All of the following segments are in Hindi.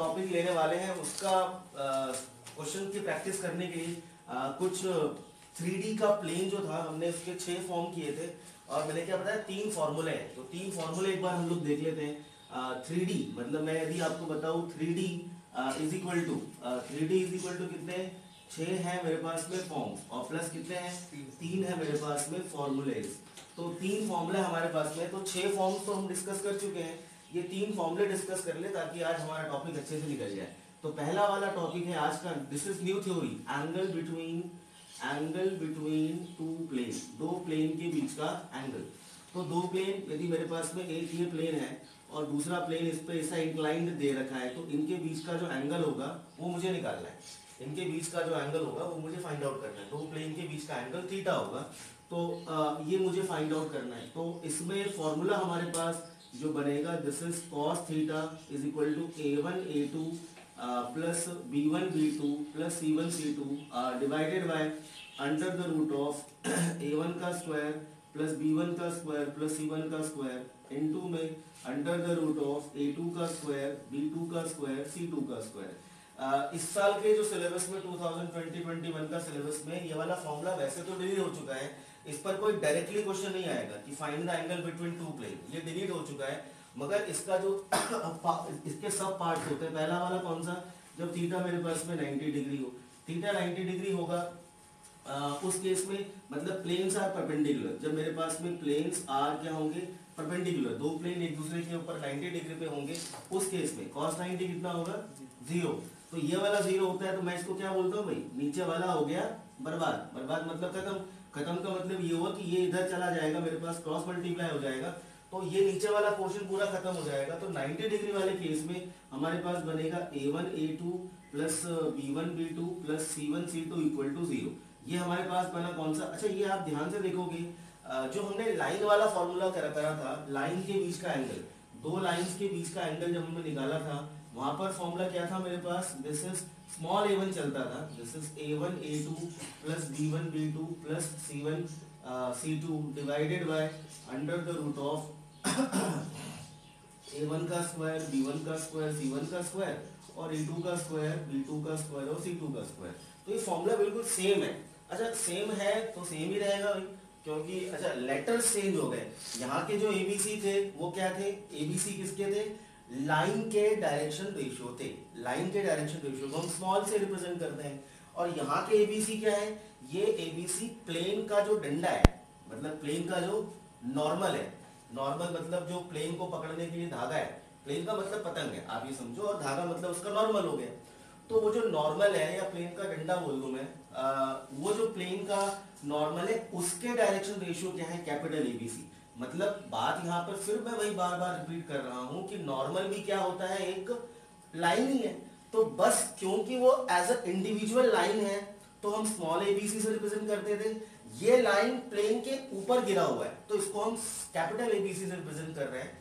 टॉपिक लेने वाले हैं उसका क्वेश्चन की प्रैक्टिस करने के लिए कुछ 3D का प्लेन जो था हमने उसके 6 फॉर्म किए थे और मैंने क्या बताया 3 फॉर्मूले हैं। तो 3 फॉर्मूले एक बार हम लोग देख लेते हैं। 3D मतलब मैं यदि आपको बताऊं 3D is equal to 3D is equal to कितने 6 है मेरे पास में फॉर्म और प्लस कितने हैं 3 है मेरे पास में फॉर्मूलेज। तो 3 फॉर्मूले हमारे पास में, तो 6 फॉर्म्स तो हम डिस्कस कर चुके हैं, ये 3 फॉर्मूले डिस्कस कर ले ताकि आज हमारा टॉपिक अच्छे से निकल जाए। तो पहला वाला टॉपिक है आज का, this is new theory, angle between two plane, दो प्लेन के बीच का एंगल। तो दो प्लेन यदि मेरे पास में एक ये प्लेन है और दूसरा प्लेन इस पे ऐसा इंक्लाइंड दे रखा है, तो इनके बीच का जो एंगल होगा वो मुझे निकालना है। इनके बीच का जो एंगल होगा वो मुझे फाइंड आउट करना है। दो प्लेन के बीच का एंगल थीटा होगा, तो ये मुझे फाइंड आउट करना है। तो इसमें फॉर्मूला हमारे पास जो बनेगा, this is cos theta is equal to a1 a2 plus b1 b2 plus c1 c2 divided by under the root of a1 का स्क्वायर प्लस b1 का स्क्वायर प्लस c1 का स्क्वायर इनटू में under the root of a2 का स्क्वायर b2 का स्क्वायर c2 का स्क्वायर। इस साल के जो सिलेबस में 2020-21 का सिलेबस में ये वाला फॉर्मूला वैसे तो डिलीट हो चुका है, इस पर कोई डायरेक्टली क्वेश्चन नहीं आएगा कि find the angle between two plane, ये डिलीट हो चुका है। मगर इसका जो इसके सब पार्ट्स होते हैं, पहला वाला कौन सा, जब थीटा मेरे पास में 90 डिग्री हो, थीटा 90 डिग्री होगा उस केस में मतलब प्लेन्स आर परपेंडिकुलर। जब मेरे पास में प्लेन्स आर क्या होंगे परपेंडिकुलर, दो प्लेन एक दूसरे के ऊपर 90 डिग्री पे होंगे, उस केस में cos 90 कितना होगा 0। तो ये वाला 0 होता है तो मैं इसको क्या बोलता हूँ भाई, नीचे वाला हो गया बर्बाद। बर्बाद मतलब खत्म, खत्म का मतलब ये हुआ कि ये इधर चला जाएगा, मेरे पास क्रॉस मल्टीप्लाई हो जाएगा, तो ये नीचे वाला पोर्शन पूरा खत्म हो जाएगा। तो 90 डिग्री वाले केस में हमारे पास बनेगा a1 a2 plus b1 b2 plus c1 c2 equal to 0। ये हमारे पास बना कौन सा, अच्छा ये आप ध्यान से देखोगे जो हमने लाइन वाला फॉर्मूला करा था, लाइन के बीच का एंगल, दो लाइंस के बीच का एंगल जब हमने निकाला था, वहां पर फॉर्मूला क्या था मेरे पास, दिस इज स्मॉल a1 चलता था, this is a1 a2 plus b1 b2 plus c1 c2 divided by under the root of a1 का स्क्वायर b1 का स्क्वायर c1 का स्क्वायर और a2 का स्क्वायर b2 का स्क्वायर और c2 का स्क्वायर। तो ये फॉर्मूला बिल्कुल सेम है। अच्छा सेम है तो सेम ही रहेगा भाई, क्योंकि अच्छा लेटर्स चेंज हो गए। यहाँ के जो एबीसी थे वो क्या थे, एबीसी किसके थे, लाइन के डायरेक्शन रेशियो थे। लाइन के डायरेक्शन रेशियो को हम स्मॉल से रिप्रेजेंट करते हैं। और यहाँ के एबीसी क्या है, ये एबीसी प्लेन का जो डंडा है, मतलब प्लेन का जो नॉर्मल है, नॉर्मल मतलब जो प्लेन को पकड़ने के लिए धागा है, प्लेन का मतलब पतंग है आप ये समझो, और धागा मतलब उसका नॉर्मल हो गया। तो वो जो नॉर्मल है या प्लेन का डंडा बोल दूं मैं, वो जो प्लेन का नॉर्मल है उसके डायरेक्शन रेशियो क्या है, कैपिटल एबीसी। मतलब बात यहाँ पर फिर मैं वही बार बार रिपीट कर रहा हूं कि नॉर्मल भी क्या होता है, एक लाइन ही है। तो बस क्योंकि वो एज अ इंडिविजुअल लाइन है तो हम स्मॉल एबीसी से रिप्रेजेंट करते थे। ये लाइन प्लेन के ऊपर गिरा हुआ है तो इसको हम कैपिटल एबीसी से रिप्रेजेंट कर रहे हैं।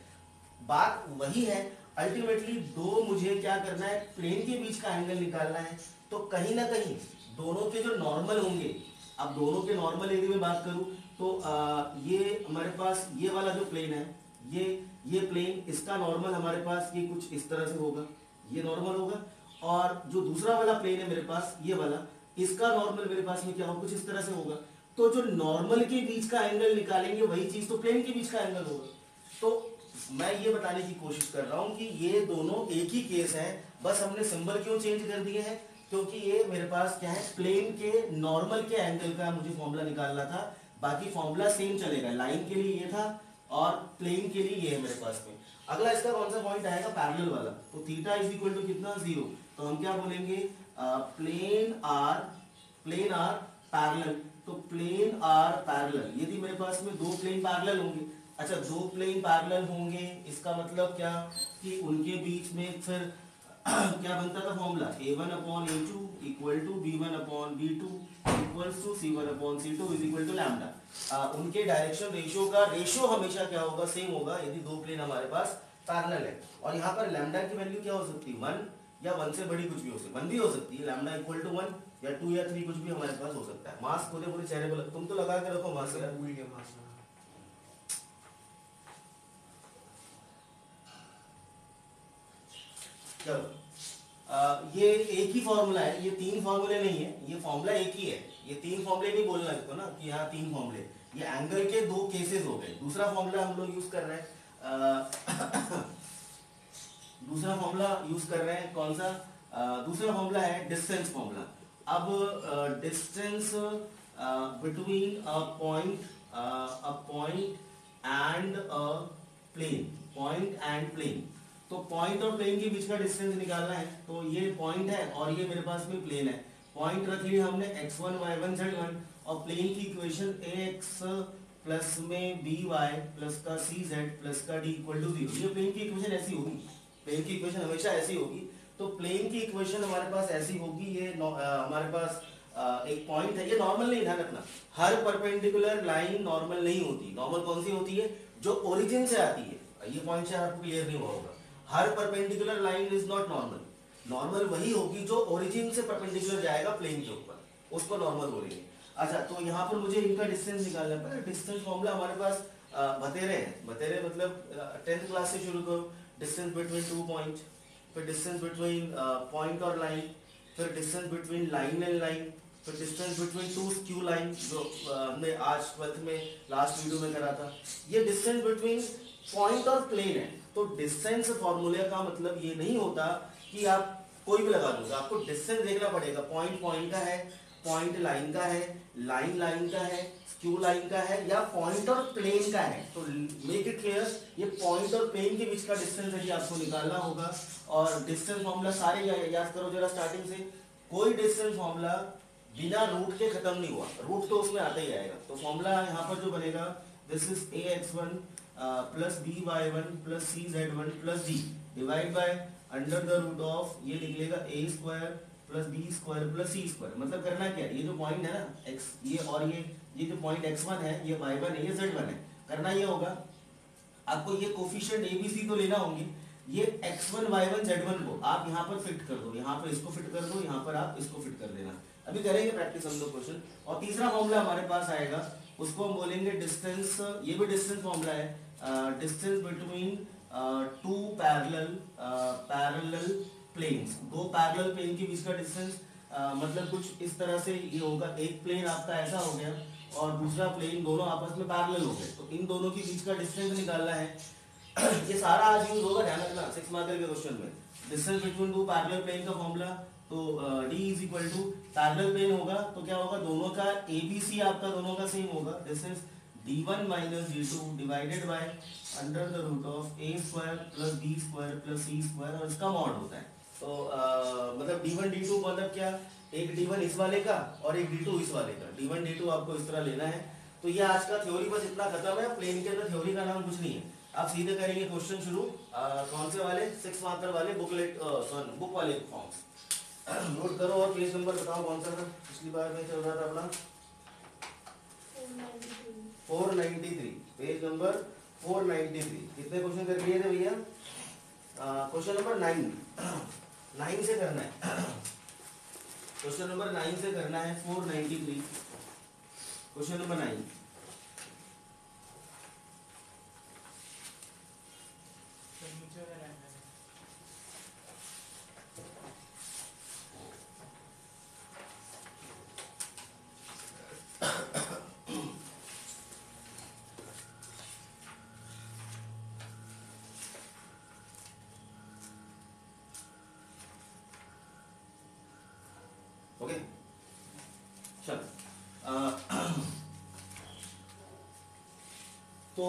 बात वही है, अल्टीमेटली दो मुझे क्या करना है, प्लेन के बीच का एंगल निकालना है। तो कहीं ना कहीं दोनों के जो नॉर्मल होंगे, अब दोनों के नॉर्मल यदि मैं बात करूं तो ये हमारे पास ये वाला जो प्लेन है, ये प्लेन, इसका नॉर्मल हमारे पास ये कुछ इस तरह से होगा, ये नॉर्मल होगा। और जो दूसरा वाला प्लेन है मेरे पास ये वाला, इसका नॉर्मल मेरे पास में क्या होगा, कुछ इस तरह से होगा। तो जो नॉर्मल के बीच का एंगल निकालेंगे वही चीज तो प्लेन के बीच का एंगल होगा। तो मैं ये बताने की कोशिश कर रहा हूं कि ये दोनों एक ही केस है, बस हमने सिंबल क्यों चेंज कर दिए हैं, क्योंकि ये मेरे पास क्या है, प्लेन के नॉर्मल के एंगल का मुझे फॉर्मूला निकालना था। बाकी फॉर्मूला सेम चलेगा, लाइन के लिए ये था और प्लेन के लिए ये है मेरे पास में। अगला इसका कौन सा पॉइंट आएगा, पैरेलल वाला। तो थीटा इज इक्वल टू कितना 0, तो हम क्या बोलेंगे, प्लेन आर पैरेलल। तो प्लेन आर पैरेलल, यदि मेरे पास में दो प्लेन पैरेलल होंगे, अच्छा दो प्लेन पैरेलल होंगे इसका मतलब क्या कि उनके बीच में फिर क्या बनता था formula, a1 upon a2 equal to b1 upon b2 equals to c1 upon c2 is equal to lambda. उनके डायरेक्शन रेशियो का रेशियो हमेशा क्या होगा, सेम होगा यदि दो प्लेन हमारे पास पैरेलल है। और यहाँ पर लैम्डा की वैल्यू क्या हो सकती है, 1 या 1 से बड़ी कुछ भी हो सकती है, 1 भी हो सकती है, लैम्डा इक्वल टू 1 या 2 या 3 कुछ भी हमारे पास हो सकता है। मास्क पूरे चेहरे पर तुम तो लगा के रखो मास्क यार, भूल गया मास्क। चलो ये एक ही फॉर्मूला है, ये तीन फॉर्मूले नहीं है, ये फॉर्मूला एक ही है। ये तीन फॉर्मूले नहीं बोलना इसको ना कि हाँ तीन फॉर्मूले, ये एंगल के दो केसेस हो गए। दूसरा फॉर्मूला हम लोग यूज कर रहे हैं दूसरा फॉर्मूला यूज कर रहे हैं कौन सा? दूसरा फॉर्मूला है डिस्टेंस फॉर्मूला। अब distance between a point and a plane, point and plane. तो पॉइंट और प्लेन के बीच का डिस्टेंस निकालना है। तो ये पॉइंट है और ये मेरे पास में प्लेन है। पॉइंट रख लिया हमने x1 y1 z1 और प्लेन की इक्वेशन ax प्लस में by प्लस का cz प्लस का d इक्वल टू 0। ये प्लेन की इक्वेशन ऐसी होगी, प्लेन की इक्वेशन हमेशा ऐसी होगी। तो प्लेन की इक्वेशन हमारे पास ऐसी होगी। ये हमारे पास एक पॉइंट है, ये नॉर्मल नहीं, ध्यान रखना हर परपेंडिकुलर लाइन नॉर्मल नहीं होती। नॉर्मल कौन सी होती है? जो ओरिजिन से आती है। ये पॉइंट से आपको क्लियर नहीं हुआ होगा। हर perpendicular line is not normal. Normal वही होगी जो ओरिजिन से परपेंडिकुलर जाएगा प्लेन के ऊपर, उसको नॉर्मल बोलेंगे। अच्छा, तो यहाँ पर मुझे इनका डिस्टेंस निकालना है। डिस्टेंस फॉर्मूला हमारे पास बतेरे हैं। बतेरे मतलब 10th क्लास से शुरू करो। डिस्टेंस बिटवीन टू पॉइंट, फिर डिस्टेंस बिटवीन पॉइंट और लाइन, फिर distance between line and line, फिर distance between two skew line जो हमने आज 12th में लास्ट वीडियो में करा था। ये डिस्टेंस बिटवीन पॉइंट और प्लेन है। तो डिस्टेंस फॉर्मूले का मतलब ये नहीं होता कि आप कोई भी लगा दोगे, आपको डिस्टेंस देखना पड़ेगा। पॉइंट पॉइंट का है, पॉइंट लाइन का है, लाइन लाइन का है, स्क्यू लाइन का है, या पॉइंट और प्लेन का है। तो मेक इट क्लियर, ये पॉइंट और प्लेन के बीच का डिस्टेंस है, ये आपको निकालना होगा। और डिस्टेंस फॉर्मूला सारे याद करो जरा स्टार्टिंग से। कोई डिस्टेंस फॉर्मूला बिना रूट के खत्म नहीं हुआ, रूट तो उसमें आता ही आएगा। तो फॉर्मूला यहाँ पर जो बनेगा, this is ax1 plus by1 plus cz1 plus d divide by under the root of, ये निकलेगा a square plus b square plus c square. मतलब करना क्या है, ये जो पॉइंट है ना x, ये और ये जो पॉइंट x1 है, ये y1 है, ये z1 है। करना ये होगा, आपको ये कोफिशिएंट a b c तो लेना होंगे। ये x1 y1 z1 को आप यहाँ पर फिट कर दो, यहाँ पर इसको फिट कर दो, यहाँ पर आप इसको फिट कर देना। अभी करेंगे प्रैक्टिस हम लोग क्वेश्चन। और तीसरा फॉर्मूला हमारे पास आएगा, उसको हम बोलेंगे डिस्टेंस। ये भी डिस्टेंस फॉर्मूला है, distance between two parallel planes. दो पैरेलल प्लेन के बीच का डिस्टेंस मतलब कुछ इस तरह से ये होगा। एक प्लेन आपका ऐसा हो गया और दूसरा प्लेन, दोनों आपस में पैरेलल हो गए, तो इन दोनों के बीच का डिस्टेंस निकालना है। ये सारा आज यूज होगा, ध्यान रखना 6 मार्कर के क्वेश्चन में। Distance between two parallel plane का फॉर्मूला, तो d is equal to parallel plane होगा तो क्या होगा, दोनों का ABC आपका दोनों का सेम होगा। Distance d1 minus d2 divided by under the root of a square plus b square plus c square, और इसका मॉड होता है। तो मतलब d1 d2 मतलब क्या, एक d1 इस वाले का और एक d2 इस वाले का। d1 d2 आपको इस तरह लेना है। तो ये आज का थ्योरी बस इतना खत्म है। प्लेन के अंदर थ्योरी का नाम कुछ नहीं है। आप सीधे करेंगे क्वेश्चन शुरू। कौन से वाले? 6 मार्कर वाले बुकलेट, सॉरी बुक वाले फॉर्म्स नोट करो। और पेज नंबर बताओ कौन सा था, पिछली बार में चल रहा था अपना 493, पेज नंबर 493। कितने क्वेश्चन कर लिए थे भैया? क्वेश्चन नंबर 9 से करना है। क्वेश्चन नंबर 9 से करना है 493, क्वेश्चन नंबर 9। ओके चल, तो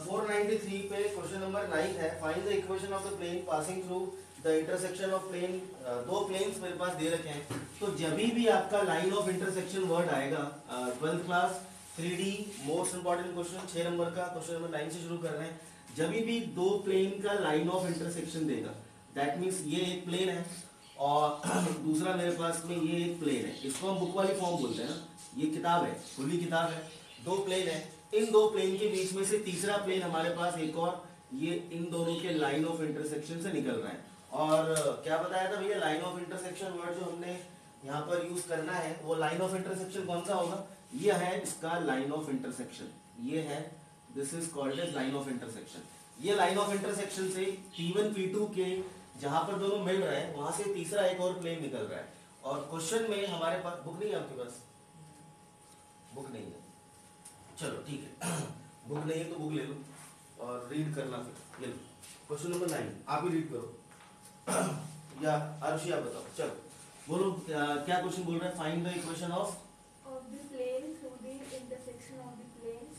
493 पे क्वेश्चन नंबर 9 है। Find the equation of the plane passing through the intersection of plane. दो प्लेन्स मेरे पास दे रखे हैं। तो जब भी आपका लाइन ऑफ इंटरसेक्शन वर्ड आएगा, 12th class 3D most important question, 6 number का क्वेश्चन नंबर 9 से शुरू कर रहे हैं। जब भी दो प्लेन का लाइन ऑफ इंटरसेक्शन देगा, दैट मीन्स ये एक प्लेन है और दूसरा मेरे पास में ये एक प्लेन है। इसको हम बुक वाली फॉर्म बोलते हैं ना, ये किताब है, खुली किताब है। दो प्लेन है, इन दो प्लेन के बीच में से तीसरा प्लेन हमारे पास एक और, ये इन दोनों के लाइन ऑफ इंटरसेक्शन से निकल रहा है। और क्या बताया था भैया, लाइन ऑफ इंटरसेक्शन वर्ड जो हमने यहाँ पर यूज करना है, वो लाइन ऑफ इंटरसेक्शन कौन सा होगा? ये है इसका लाइन ऑफ इंटरसेक्शन, ये है, this is called as line of intersection. ये लाइन ऑफ इंटरसेक्शन से P1 P2 के जहां पर दोनों मिल रहे हैं वहां से तीसरा एक और प्लेन निकल रहा है। और क्वेश्चन में हमारे पास बुक नहीं है, आपके पास बुक नहीं है, चलो ठीक है बुक नहीं है तो बुक ले लो और रीड करना, फिर ले लो क्वेश्चन नंबर 9, आप ही रीड करो या आरुषि आप बताओ, चलो बोलो क्या क्वेश्चन बोल रहा है। Find the equation of the plane through the intersection of the planes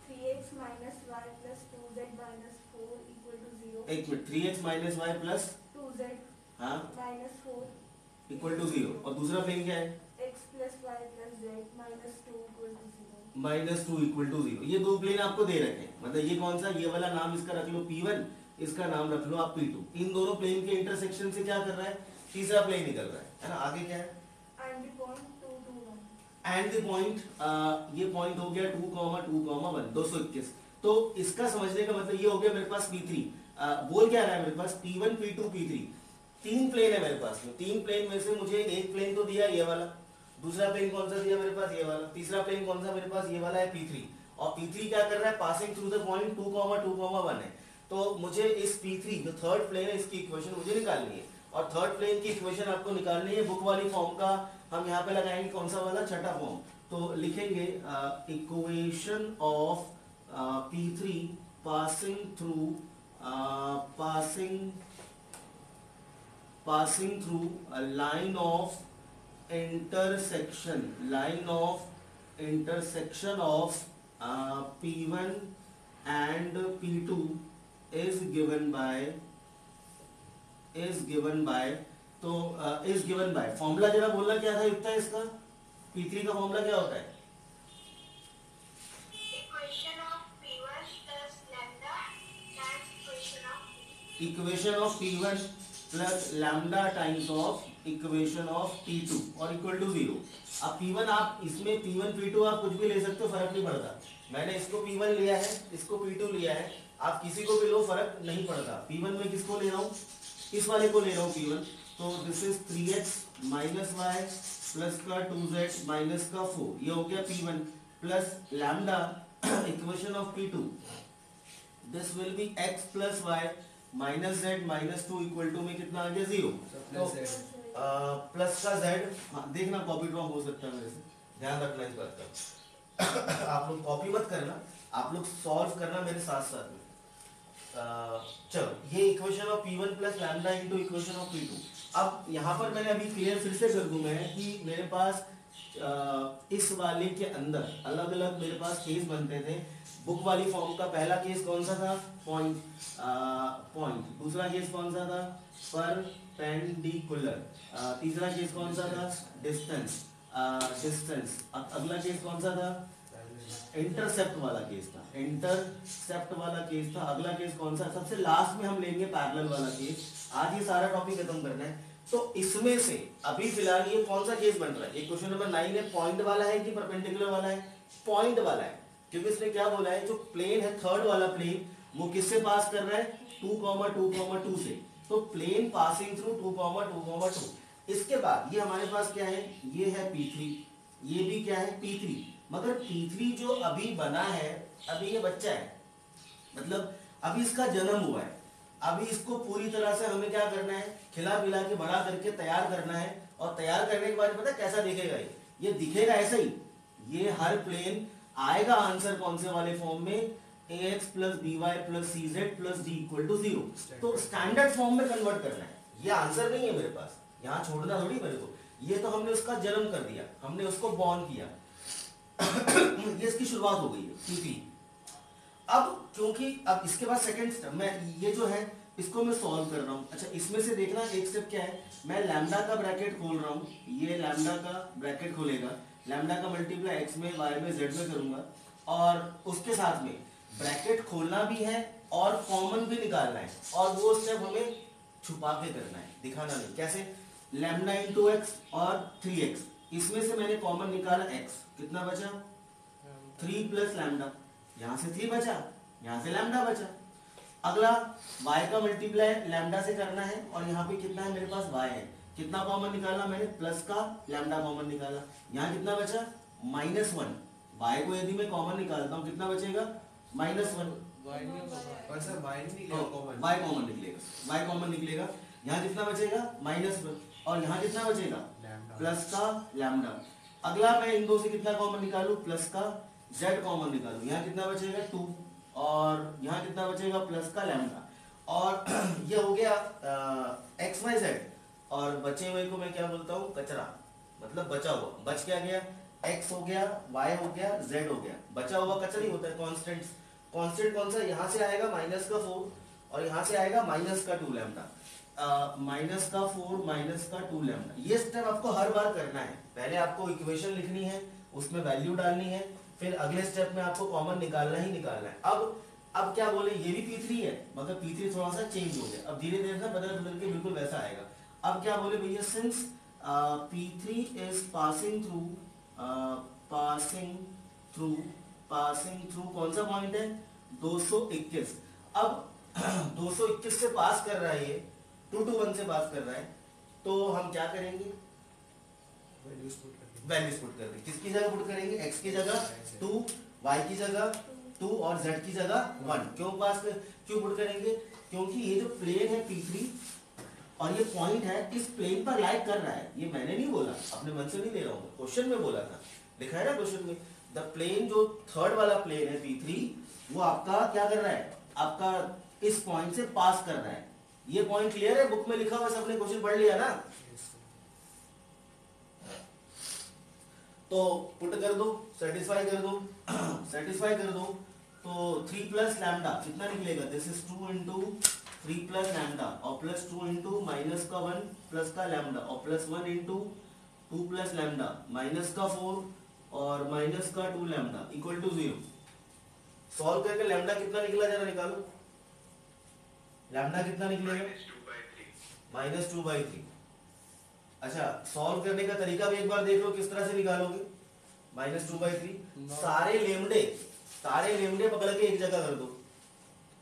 3x minus y plus 2z minus 4 equal to 0. एक minute, 3x minus y plus 2z हाँ minus 4 इक्वल टू 0, और दूसरा प्लेन क्या है, x plus y plus z minus 2 equal to 0. -2 equal to 0। ये दो प्लेन आपको दे रखे हैं, मतलब ये कौन सा, ये वाला नाम इसका रख लो P1, इसका नाम रख लो आप P2। इन दोनों प्लेन के इंटरसेक्शन से क्या कर रहा है, तीसरा प्लेन निकल रहा है ना। आगे क्या है, And the point 2 to 1. And the point, ये पॉइंट हो गया 2,2,1 221। तो इसका समझने का मतलब ये हो गया मेरे पास P3, बोल क्या रहा है मेरे पास P1 P2 P3, तीन प्लेन है मेरे पास में। तीन प्लेन में से मुझे एक प्लेन तो दिया ये वाला, दूसरा प्लेन कौन सा दिया मेरे पास ये वाला, तीसरा प्लेन कौन सा मेरे पास ये वाला है P3। और P3 क्या कर रहा है, पासिंग थ्रू द पॉइंट 2,2,1 है। तो मुझे इस P3 जो थर्ड प्लेन है इसकी इक्वेशन मुझे निकालनी है, और थर्ड प्लेन की इक्वेशन आपको निकालनी है बुक वाली फॉर्म का। हम यहाँ पे लगाएंगे कौन सा वाला, छठा फॉर्म। तो लिखेंगे equation of P3 passing through passing through a line of intersection of P1 and P2 is given by formula जरा बोलना क्या था युक्ता, इसका P3 का फॉर्मूला क्या होता है, equation of P1 plus lambda times of equation of P2 और इक्वल टू 0। अब P1 आप इसमें P1 P2 आप कुछ भी ले सकते हो, फर्क नहीं पड़ता। मैंने इसको P1 लिया है, इसको P2 लिया है, आप किसी को भी लो फर्क नहीं पड़ता। P1 में किसको ले रहा हूँ, इस वाले को ले रहा हूँ P1। तो this is 3x minus y plus का 2z माइनस का 4, ये हो गया P1 plus lambda equation of P2, this will be x plus y minus z minus 2 equal to में कितना आ गया 0। तो प्लस का z, हाँ देखना कॉपी ड्रॉ हो सकता है मेरे से, ध्यान रखना इस बात का आप लोग कॉपी मत करना, आप लोग सॉल्व करना मेरे साथ साथ में। चलो ये equation of P1 plus lambda into equation of P2। अब यहाँ पर मैंने अभी क्लियर फिर से कर दूं मैं कि मेरे पास इस वाले के अंदर अलग अलग मेरे पास केस बनते थे। बुक वाली फॉर्म का पहला केस कौन सा था, पॉइंट, दूसरा केस कौन सा था, परपेंडिकुलर, तीसरा केस कौन सा था, डिस्टेंस, अगला केस कौन सा था, इंटरसेप्ट वाला केस था, अगला केस कौन सा, सबसे लास्ट में हम लेंगे पैरेलल वाला केस। आज ये सारा टॉपिक खत्म करना है। तो इसमें से अभी फिलहाल ये कौन सा केस बन रहा है, ये क्वेश्चन नंबर 9 है, पॉइंट वाला है कि परपेंडिकुलर वाला है, पॉइंट वाला है, क्योंकि इसने क्या बोला है, जो प्लेन है थर्ड वाला प्लेन वो किससे पास कर रहा है, 2,2,2 से। तो प्लेन पासिंग थ्रू 2,2,2। इसके बाद ये हमारे पास क्या है, ये है P3, ये भी क्या है P3, मगर P3 जो अभी बना है, अभी ये बच्चा है, मतलब अभी इसका जन्म हुआ है। अभी इसको पूरी तरह से हमें क्या करना है, खिला पिला के बड़ा करके तैयार करना है। और तैयार करने के बाद पता है कैसा दिखेगा, ये दिखेगा ऐसा ही, ये हर प्लेन आएगा आंसर कौन से वाले फॉर्म में, ax plus by plus cz plus d equal to 0। तो स्टैंडर्ड फॉर्म में कन्वर्ट करना है, ये आंसर नहीं है मेरे पास, यहाँ छोड़ना थोड़ी मेरे को, ये तो हमने उसका जन्म कर दिया, हमने उसको बॉर्न किया ये इसकी शुरुआत हो गई है P3। अब क्योंकि अब इसके बाद सेकंड स्टेप, मैं ये जो है इसको मैं सॉल्व कर रहा हूँ। अच्छा इसमें से देखना एक स्टेप क्या है, मैं लैम्डा का ब्रैकेट खोल रहा हूँ, ये लैम्डा का ब्रैकेट खोलेगा, लैम्डा का मल्टीप्लाई x में y में z में करूंगा, और उसके साथ में ब्रैकेट खोलना भी है और कॉमन भी निकालना है, और वो स्टेप हमें छुपा के करना है, दिखाना नहीं। कैसे, लैम्डा इंटू एक्स और 3x, इसमें से मैंने कॉमन निकाला x, कितना बचा 3 प्लस लैम्डा, यहाँ से 3 बचा, यहाँ से लैम्डा बचा। अगला y का मल्टीप्लाई लैम्डा से करना है, और यहाँ पे कितना है मेरे पास y है, कितना कॉमन निकाला मैंने, प्लस का लैम्डा कॉमन निकाला, यहाँ कितना बचा -1। y को यदि मैं कॉमन निकालता हूँ कितना बचेगा -1, y कॉमन निकलेगा, यहाँ कितना बचेगा -1 और यहाँ कितना बचेगा प्लस का लैम्डा। अगला मैं इन दो से कितना कॉमन निकालू, प्लस का z कॉमन निकालू, यहाँ कितना बचेगा 2 और यहाँ कितना बचेगा प्लस का लैम्डा। और ये हो गया एक्स वाई जेड, और बचे हुए को मैं क्या बोलता हूँ कचरा, मतलब बचा हुआ। बच क्या गया, x हो गया, y हो गया, z हो गया। बचा हुआ कचरा ही होता है कांस्टेंट। कांस्टेंट कौन सा, यहाँ से आएगा -4 और यहाँ से आएगा -2 लैम्डा। -4 -2 लैम्डा। ये स्टेप आपको हर बार करना है। पहले आपको इक्वेशन लिखनी है, उसमें वैल्यू डालनी है, फिर अगले स्टेप में आपको कॉमन निकालना ही निकालना है। अब क्या बोले, ये भी P3 है मगर P3 थोड़ा सा चेंज हो गया। अब धीरे धीरे से बदल बदल के बिल्कुल वैसा आएगा। अब क्या बोले भैया, since P3 is passing through कौन सा पॉइंट है 221। अब 221 से पास कर रहा है, ये 2 to 1 से पास कर रहा है, तो हम क्या करेंगे, वैल्यूज पुट कर देंगे। किसकी जगह पुट करेंगे, x की जगह 2, y की जगह 2 और z की जगह 1। क्यों पुट करेंगे, क्योंकि ये जो प्लेन है P3 और ये पॉइंट है, इस प्लेन पर लाइक कर रहा है। ये मैंने नहीं बोला, अपने मन से नहीं ले रहा हूँ, क्वेश्चन में बोला था, लिखा है ना क्वेश्चन में। द प्लेन जो थर्ड वाला प्लेन है P3, वो आपका क्या कर रहा है, आपका इस पॉइंट से पास कर रहा है। ये पॉइंट क्लियर है, बुक में लिखा हुआ, सबने क्वेश्चन पढ़ लिया ना। तो पुट कर दो, सेटिस्फाई कर दो, तो 3 प्लस लैम्डा कितना निकलेगा, this is 2 into 3 plus lambda और प्लस 2 इंटू माइनस का 1 प्लस का लैम्डा और plus 1 into 2 plus lambda minus का 4 और माइनस का 2 लैम्डा इक्वल टू 0। सॉल्व करके लैम्डा कितना निकला, जरा निकालो। लैम्डा कितना निकलेगा, -2/3। अच्छा, सॉल्व करने का तरीका भी एक बार देख लो, किस तरह से निकालोगे -2/3। सारे लेमडे पकड़ के एक जगह कर दो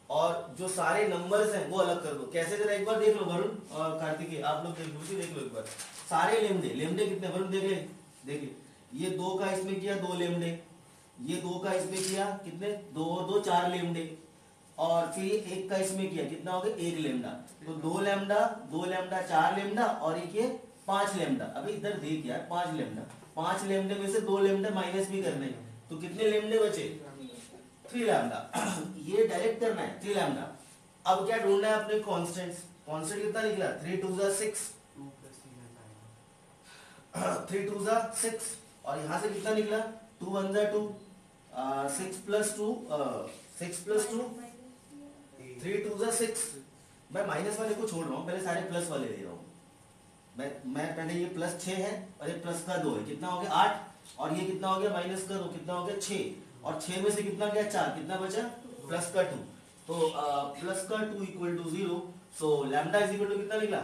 और जो सारे नंबर्स हैं वो अलग कर दो। कैसे, जरा एक बार देख लो वरुण और कार्तिकेय, आप लोग देख लो एक बार। सारे लेमडे कितने, वरुण देख ले, ये 2 का इसमें किया 2 लेमडे, ये 2 का इसमें किया कितने, 2 और 2 4 लेमडे, और फिर ये 1 का इसमें किया कितना हो गया 1 लेमडा। तो 2 लेमडा 4 लेमडा और एक ये 5 लेमडा। अभी इधर देख यार, 5 लेमडा, 5 लेमडे में से 2 लेमडा माइनस भी करने, तो कितने लेमडे बचे 3 लैम्डा। ये डायरेक्ट करना है 3 लैम्डा। अब क्या ढूंढना है अपने कांस्टेंट्स। कांस्टेंट कितना निकला, 3 2 6, 3 2 6 और यहां से कितना निकला 2 1 2, 6 प्लस 2 3 2 6। मैं माइनस वाले को छोड़ रहा हूँ, पहले सारे प्लस वाले ले रहा हूँ। मैं पहले ये प्लस 6 है और ये प्लस का 2 है, कितना हो गया 8 और ये कितना हो गया माइनस का 2, कितना हो गया 6 और 6 में से कितना गया 4, कितना बचा प्लस का 2। तो प्लस का 2 equal to 0। So lambda is equal to कितना निकला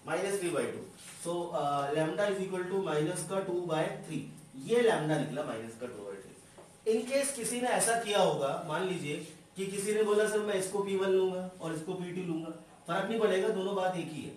-3/2। So lambda is equal to minus का 2/3। ये लैम्डा निकला माइनस का 2/3। इन केस किसी ने ऐसा किया होगा, मान लीजिए कि किसी ने बोला सर मैं इसको P1 लूंगा और इसको P2 लूंगा, फर्क नहीं पड़ेगा, दोनों बात एक ही है।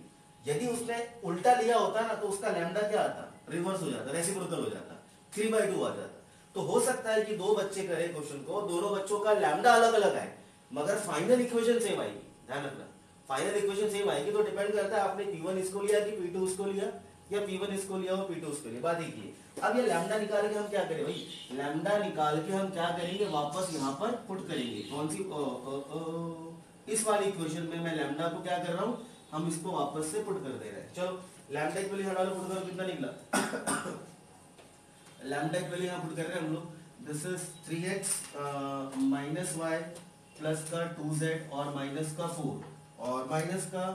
यदि उसने उल्टा लिया होता ना तो उसका लैम्डा क्या आता, रिवर्स हो जाता, रेसिप्रोकल हो जाता, 3/2 आ जाता। तो हो सकता है कि 2 बच्चे करे क्वेश्चन को, दोनों बच्चों का लैम्डा अलग अलग है मगर फाइनल इक्वेशन सेम आएगी। ध्यान रखना, फाइनल इक्वेशन सेम आएगी। तो डिपेंड करता है आपने P1 इसको लिया कि P2 इसको लिया, या P1 इसको लिया और P2 इसको लिया, बात एक ही है। अब ये लैम्डा निकाल के हम क्या करें भाई, लैम्डा निकाल के हम क्या करेंगे, वापस यहाँ पर पुट करेंगे। कौन सी, इस वाली इक्वेशन में मैं लैम्डा को क्या कर रहा हूँ, हम इसको वापस से पुट कर दे रहे हैं। चलो लैम्डा की वैल्यू हटा लो, पुट करो, कितना निकला लैम्डा की वैल्यू यहाँ पुट कर रहे हैं हम लोग। This is 3x minus y plus का 2z और माइनस का 4 और माइनस का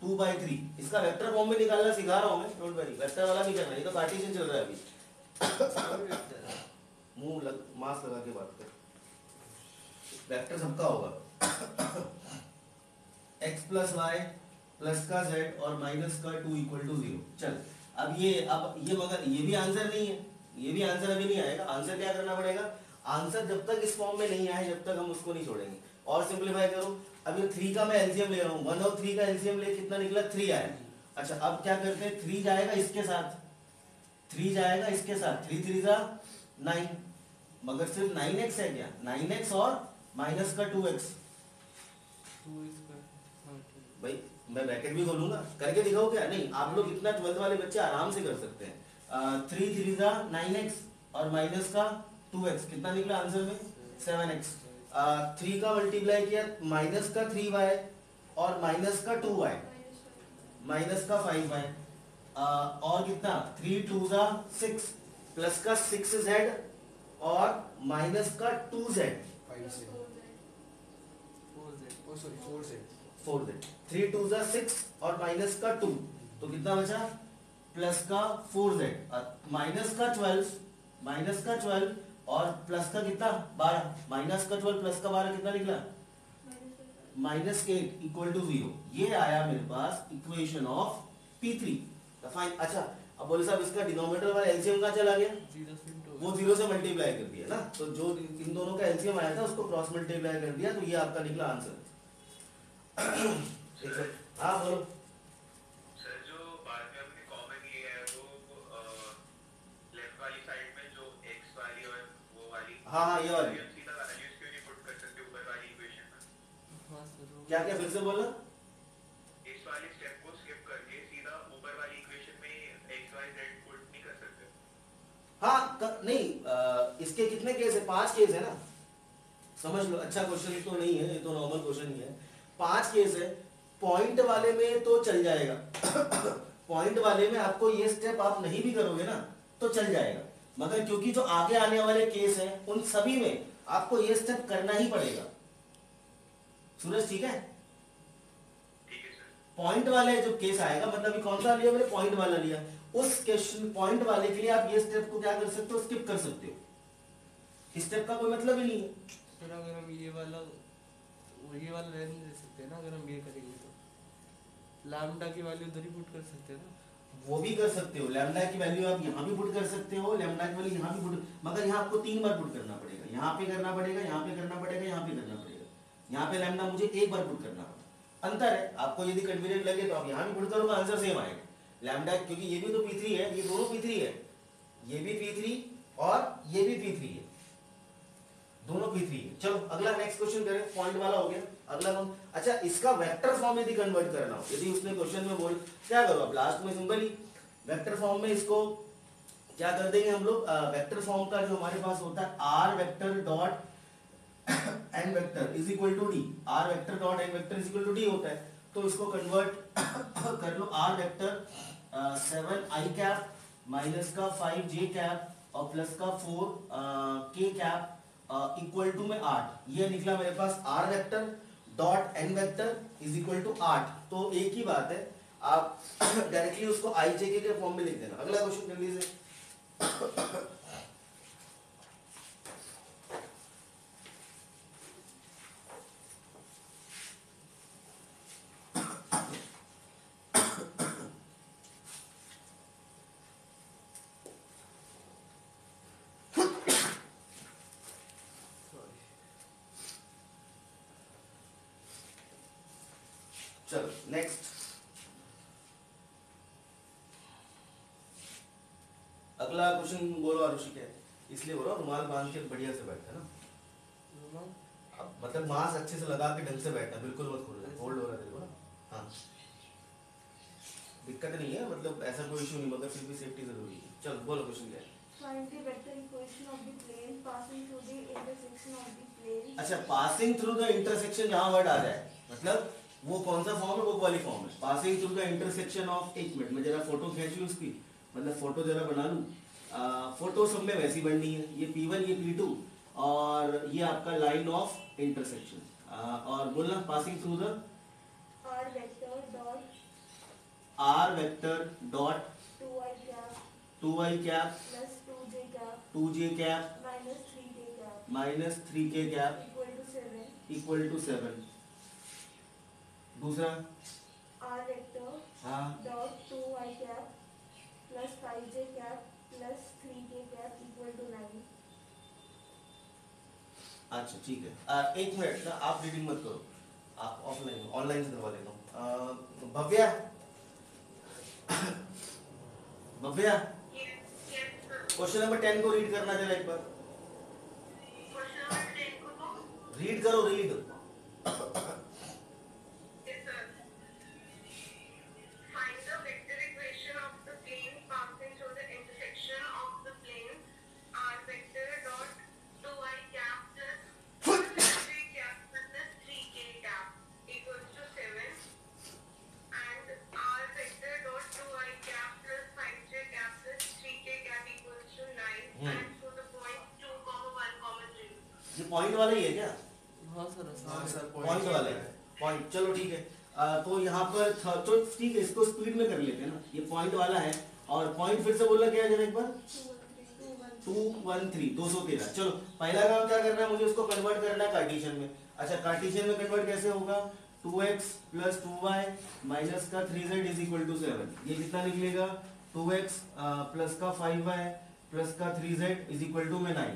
2/3। इसका वेक्टर फॉर्म में निकालना सिखा रहा हूँ मैं, डोंट वरी, वेक्टर वाला नहीं करना, ये तो कार्टेशियन चल रहा है अभी। मास्क लगा के बात कर, वेक्टर सबका होगा x प्लस वाई प्लस का z और माइनस का 2 इक्वल टू 0। चल अब ये मगर ये भी आंसर नहीं है, ये भी आंसर अभी नहीं आएगा। आंसर क्या करना पड़ेगा, आंसर जब तक इस फॉर्म में नहीं आए जब तक हम उसको नहीं छोड़ेंगे। और सिंपलीफाई करो, अब ये 3 का मैं एलसीएम ले रहा हूँ, 1 और 3 का एलसीएम ले कितना निकला 3 आया। अच्छा अब क्या करते हैं, 3 जाएगा इसके साथ, 3 जाएगा इसके साथ, 3 3 जा 9, मगर सिर्फ 9x है क्या, 9x और माइनस का 2x भाई मैं ब्रैकेट भी खोलूंगा, करके दिखाओ क्या? नहीं, आप लोग इतना 12th वाले बच्चे आराम से कर सकते हैं। 3 3 का 9x और माइनस का 2x, कितना निकला आंसर में? 7x। 3 का मल्टीप्लाई किया माइनस का 3y और माइनस का 2y, माइनस का 5y, और कितना 3 2 का 6 प्लस का 6z और माइनस का 2z, 4z, 3 2 का 6 और माइनस का 2, तो कितना बचा? प्लस का 4z, माइनस का 12, माइनस का 12 और प्लस का कितना 12, माइनस का 12 प्लस का 12 कितना निकला? -8 इक्वल टू 0। ये आया मेरे पास इक्वेशन ऑफ P3। फाइन। अच्छा, अब बोले साहब इसका डिनोमिनेटर वाला एलसीएम कहाँ चला गया? वो 0 से मल्टीप्लाई कर दिया ना, तो जो इन दोनों का एलसीएम आया था उसको क्रॉस मल्टीप्लाई कर दिया, तो ये आपका निकला आंसर। हाँ बोलो सर। जो बाद में हमने कॉमन लिया है वो लेफ्ट वाली साइड में जो x वाली और वो वाली, हाँ हाँ ये वाली, हम सीधा वैल्यूज क्यों नहीं पुट कर सकते ऊपर वाली इक्वेशन में? हाँ सर, क्या क्या फिर से बोलना? इस वाली स्टेप को स्किप करके सीधा ऊपर वाली इक्वेशन में x y z पुट नहीं कर सकते? हाँ नहीं, इसके कितने केस है? 5 केस है ना, समझ लो। अच्छा क्वेश्चन तो नहीं है, ये तो नॉर्मल क्वेश्चन ही है। 5 केस है। पॉइंट वाले में तो चल जाएगा पॉइंट वाले में आपको ये स्टेप आप नहीं भी करोगे ना तो चल जाएगा, मगर क्योंकि जो आगे आने वाले केस हैं उन सभी में आपको ये स्टेप करना ही पड़ेगा। सूरज ठीक है? ठीक है सर। पॉइंट वाले जो केस आएगा, मतलब ये कौन सा लिया मैंने? पॉइंट वाला लिया। उस क्वेश्चन पॉइंट वाले के लिए आप ये स्टेप को क्या कर सकते हो? स्किप कर सकते हो। इस स्टेप का कोई मतलब ही नहीं है। सर अगर हम ये वाला रहने दे सकते हैं ना, अगर हम ये करेंगे तो लैम्डा की वैल्यू उधर ही पुट कर सकते हैं ना। वो भी कर सकते हो, लैम्डा की वैल्यू आप यहाँ भी पुट कर सकते हो, लैम्डा की वैल्यू यहाँ भी पुट, मगर यहाँ आपको 3 बार पुट करना पड़ेगा। यहाँ पे करना पड़ेगा, यहाँ पे करना पड़ेगा, यहाँ पे करना पड़ेगा। यहाँ पे लैम्डा मुझे 1 बार पुट करना पड़ेगा। अंतर है, आपको यदि कन्वीनियंट लगे तो आप यहाँ भी पुट करोगे, आंसर सेम आएगा। लैम्डा क्योंकि ये भी तो P3 है, ये दोनों P3 है, ये भी P3 और ये भी P3 है, दोनों P3 है। चलो अगला नेक्स्ट क्वेश्चन करें, पॉइंट वाला हो गया। अगला कौन? अच्छा, इसका वेक्टर फॉर्म यदि कन्वर्ट करना हो, यदि उसने क्वेश्चन में बोल, क्या करो आप लास्ट में सिंपल ही वेक्टर फॉर्म में इसको क्या कर देंगे हम लोग? वेक्टर फॉर्म का जो हमारे पास होता है r vector dot n vector is equal to d, r vector dot n vector is equal to d होता है। तो इसको कन्वर्ट कर लो, r vector 7i cap minus का 5j कैप और प्लस का 4k कैप इक्वल टू में 8। ये निकला मेरे पास r vector dot n vector is equal to 8। तो एक ही बात है, आप डायरेक्टली उसको i j के फॉर्म में लिख देना। अगला क्वेश्चन जल्दी से चलो नेक्स्ट। अगला क्वेश्चन बोलो आरुषि, क्या है? इसलिए बोलो रुमाल बांध के बढ़िया से बैठा ना, अब मतलब मास्क अच्छे से लगा के ढंग से बैठना, बिल्कुल मत खोलना, होल्ड हो रहा है तेरे को ना। हाँ दिक्कत नहीं है, मतलब ऐसा कोई इशू नहीं, मगर फिर भी सेफ्टी जरूरी है। चलो बोलो क्वेश्चन क्या है? Find the vector equation of the plane passing through the intersection of the plane. अच्छा, पासिंग थ्रू द इंटरसेक्शन जहां वर्ड आ जाए, मतलब वो कौन सा फॉर्म है? वो वाली फॉर्म है, passing through the intersection of. एक मिनट में जरा फोटो खींच लूं उसकी, मतलब फोटो जरा बना लूं। फोटो सब में वैसी बननी है, ये P1 ये P2 और ये आपका लाइन ऑफ इंटरसेक्शन। और बोलना passing through the R vector dot r vector dot 2i cap 2i cap plus 2j cap 2j cap minus 3k cap minus 3k cap equal to 7. Equal to 7। दूसरा R vector हाँ dot 2i cap plus 5j cap plus 3k cap equal to 9. अच्छा ठीक है, एक मिनट ना, आप रीडिंग मत करो, आप ऑफलाइन ऑनलाइन से करवा लेता हूँ। भव्या भव्या क्वेश्चन नंबर 10 को रीड करना जरा एक बार, रीड करो, रीड। पॉइंट वाला ही है क्या? हाँ सर हाँ सर पॉइंट वाला है, पॉइंट, चलो ठीक है। तो यहाँ पर तो ठीक है, इसको स्पीड में कर लेते हैं ना, ये पॉइंट वाला है। और पॉइंट फिर से बोलना क्या है जरा एक बार? 213, 213। चलो पहला काम क्या करना है, मुझे उसको कन्वर्ट करना है कार्टेशियन में। अच्छा कार्टेशियन में कन्वर्ट कैसे होगा? 2x प्लस 2y माइनस का 3z इज इक्वल टू 7। ये कितना निकलेगा? 2x प्लस का 5y प्लस का 3z इज इक्वल टू में 9।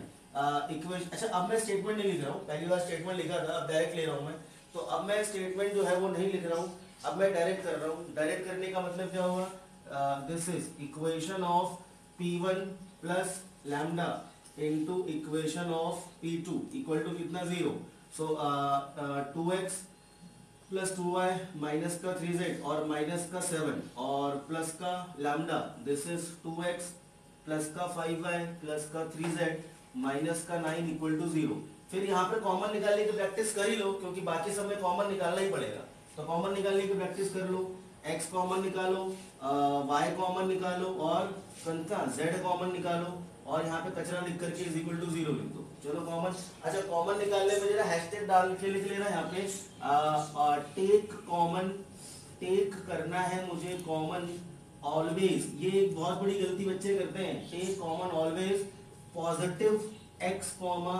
इक्वेशन, अच्छा अब मैं स्टेटमेंट नहीं लिख रहा हूँ, पहली बार स्टेटमेंट लिखा था, अब डायरेक्ट ले रहा हूँ मैं। तो अब मैं स्टेटमेंट जो है वो नहीं लिख रहा हूँ, अब मैं डायरेक्ट कर रहा हूँ। डायरेक्ट करने का मतलब क्या होगा? This is equation of P1 plus lambda into equation of P2 equal to कितना? 0। सो 2x प्लस 2y माइनस का 3z और माइनस का 7 और प्लस का lambda, this is 2x plus का 5y प्लस का 3z माइनस का 9 इक्वल टू 0। फिर यहाँ पे कॉमन निकालने की प्रैक्टिस कर ही लो, क्योंकि बाकी सब में कॉमन निकालना ही पड़ेगा। तो कॉमन निकालने की प्रैक्टिस कर लो, x कॉमन निकालो, y कॉमन निकालो और कंता z कॉमन निकालो, और यहाँ पे कचरा लिख करके इज इक्वल टू 0 लिख दो। चलो कॉमन, अच्छा कॉमन निकालने में जरा हैशटैग डाल के लिख लेना यहाँ पे, टेक कॉमन, टेक करना है मुझे कॉमन ऑलवेज। ये एक बहुत बड़ी गलती बच्चे करते हैं, take common always positive x comma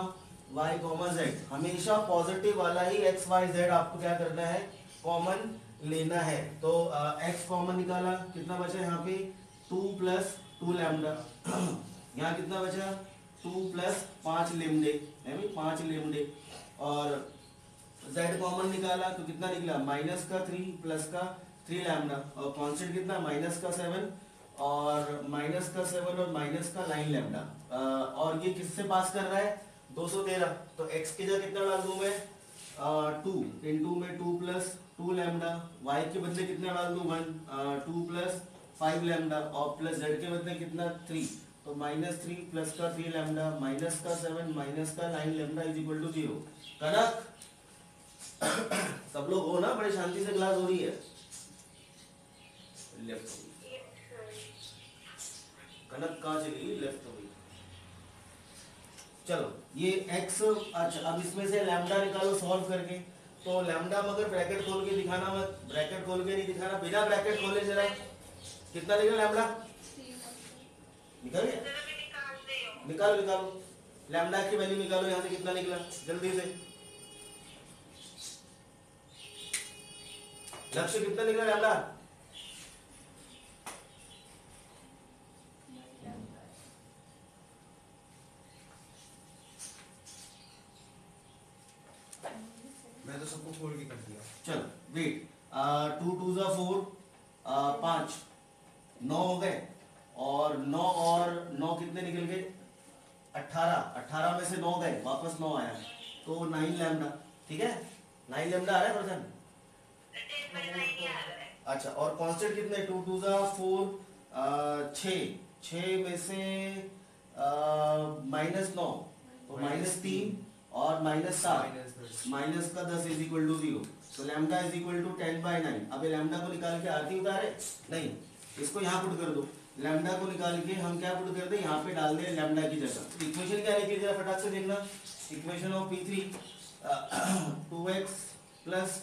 y comma z, हमेशा पॉजिटिव वाला ही x y z आपको क्या करना है? कॉमन लेना है। तो x कॉमन निकाला, कितना बचा यहाँ पे? 2 प्लस 2 लैम्डा यहाँ कितना बचा? 2 प्लस 5 लेमडे, है भाई 5 लेमडे। और z कॉमन निकाला तो कितना निकला? माइनस का 3 प्लस का 3 लैम्डा, और कांस्टेंट कितना? माइनस का 7 और माइनस का 7 और माइनस का 9 लैम्डा। और ये किससे पास कर रहा है? 213। तो x की जगह कितना डाल दूं मैं? 2 इंटू में 2 प्लस 2 लैम्डा, y के बदले कितना डाल दूं? 1, 2 प्लस 5 लैम्डा और प्लस z के बदले कितना? 3। तो माइनस 3 प्लस का 3 लैम्डा माइनस का 7 माइनस का 9 लैम्डा इज इक्वल टू 0। कनक सब लोग हो ना? बड़े शांति से क्लास हो रही है। लेफ्ट कनक कहाँ चली? लेफ्ट हो गई। चलो ये x, अच्छा अब इसमें से लैम्डा निकालो सॉल्व करके। तो लैम्डा मगर ब्रैकेट खोल के दिखाना मत, ब्रैकेट खोल के नहीं दिखाना, बिना ब्रैकेट खोले जरा कितना निकला लैम्डा? निकल गया? निकालो निकालो, लैम्डा की वैल्यू निकालो, यहाँ से कितना निकला जल्दी से। लक्ष्य कितना निकला लैम्डा? मैं तो सबको खोल के कर दिया। चलो वेट, 2 2 जा 4, 5 9 हो गए, और 9 और 9 कितने निकल गए? 18, 18 में से 9 गए, वापस 9 आया, तो 9 लैम्डा। ठीक है, 9 लैम्डा आ रहा है पर्सन? अच्छा, और कांस्टेंट कितने? 2 2 जा 4, 6 में से -9, तो -3 और -7 माइनस का 10 इज इक्वल टू 0। तो लैम्डा इज इक्वल टू 10/9। अब लैम्डा को निकाल के आरती उतारे नहीं, इसको यहाँ पुट कर दो। लैम्डा को निकाल के हम क्या पुट कर दे? यहाँ पे डाल दे लैम्डा की जगह। इक्वेशन क्या निकली जरा फटाक से देखना। Equation of P3 2x plus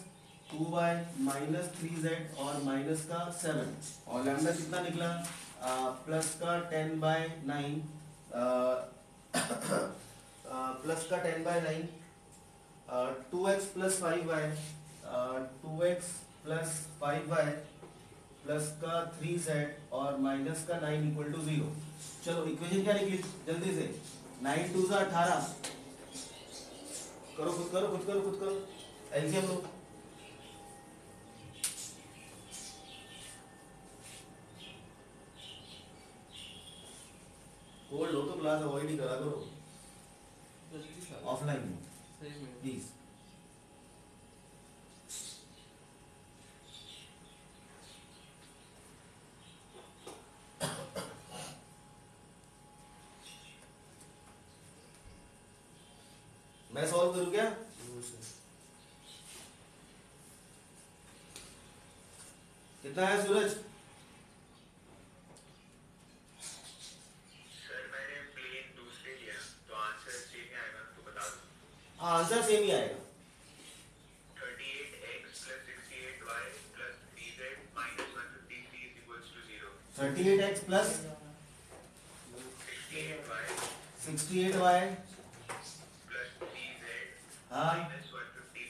2y minus 3z और माइनस का 7, और लैम्डा कितना निकला? प्लस का 10/9, प्लस का 10/9, 2x plus 5y, 2x plus 5y plus का 3z और माइनस का 9 इक्वल टू 0। चलो इक्वेशन क्या निकली जल्दी से? 9 2 जा 18, करो खुद करो खुद करो खुद करो, एलसीएम लो। कोड लो तो क्लास अवॉइड ही करा करो, जल्दी से ऑफलाइन में सही में प्लीज। मैं सॉल्व करूं क्या? कितना है सूरज? सर मैंने प्लेन दूसरे लिया तो आंसर सेम ही आएगा, तो बता दो। 38x plus 68y plus 3z हाँ माइनस 153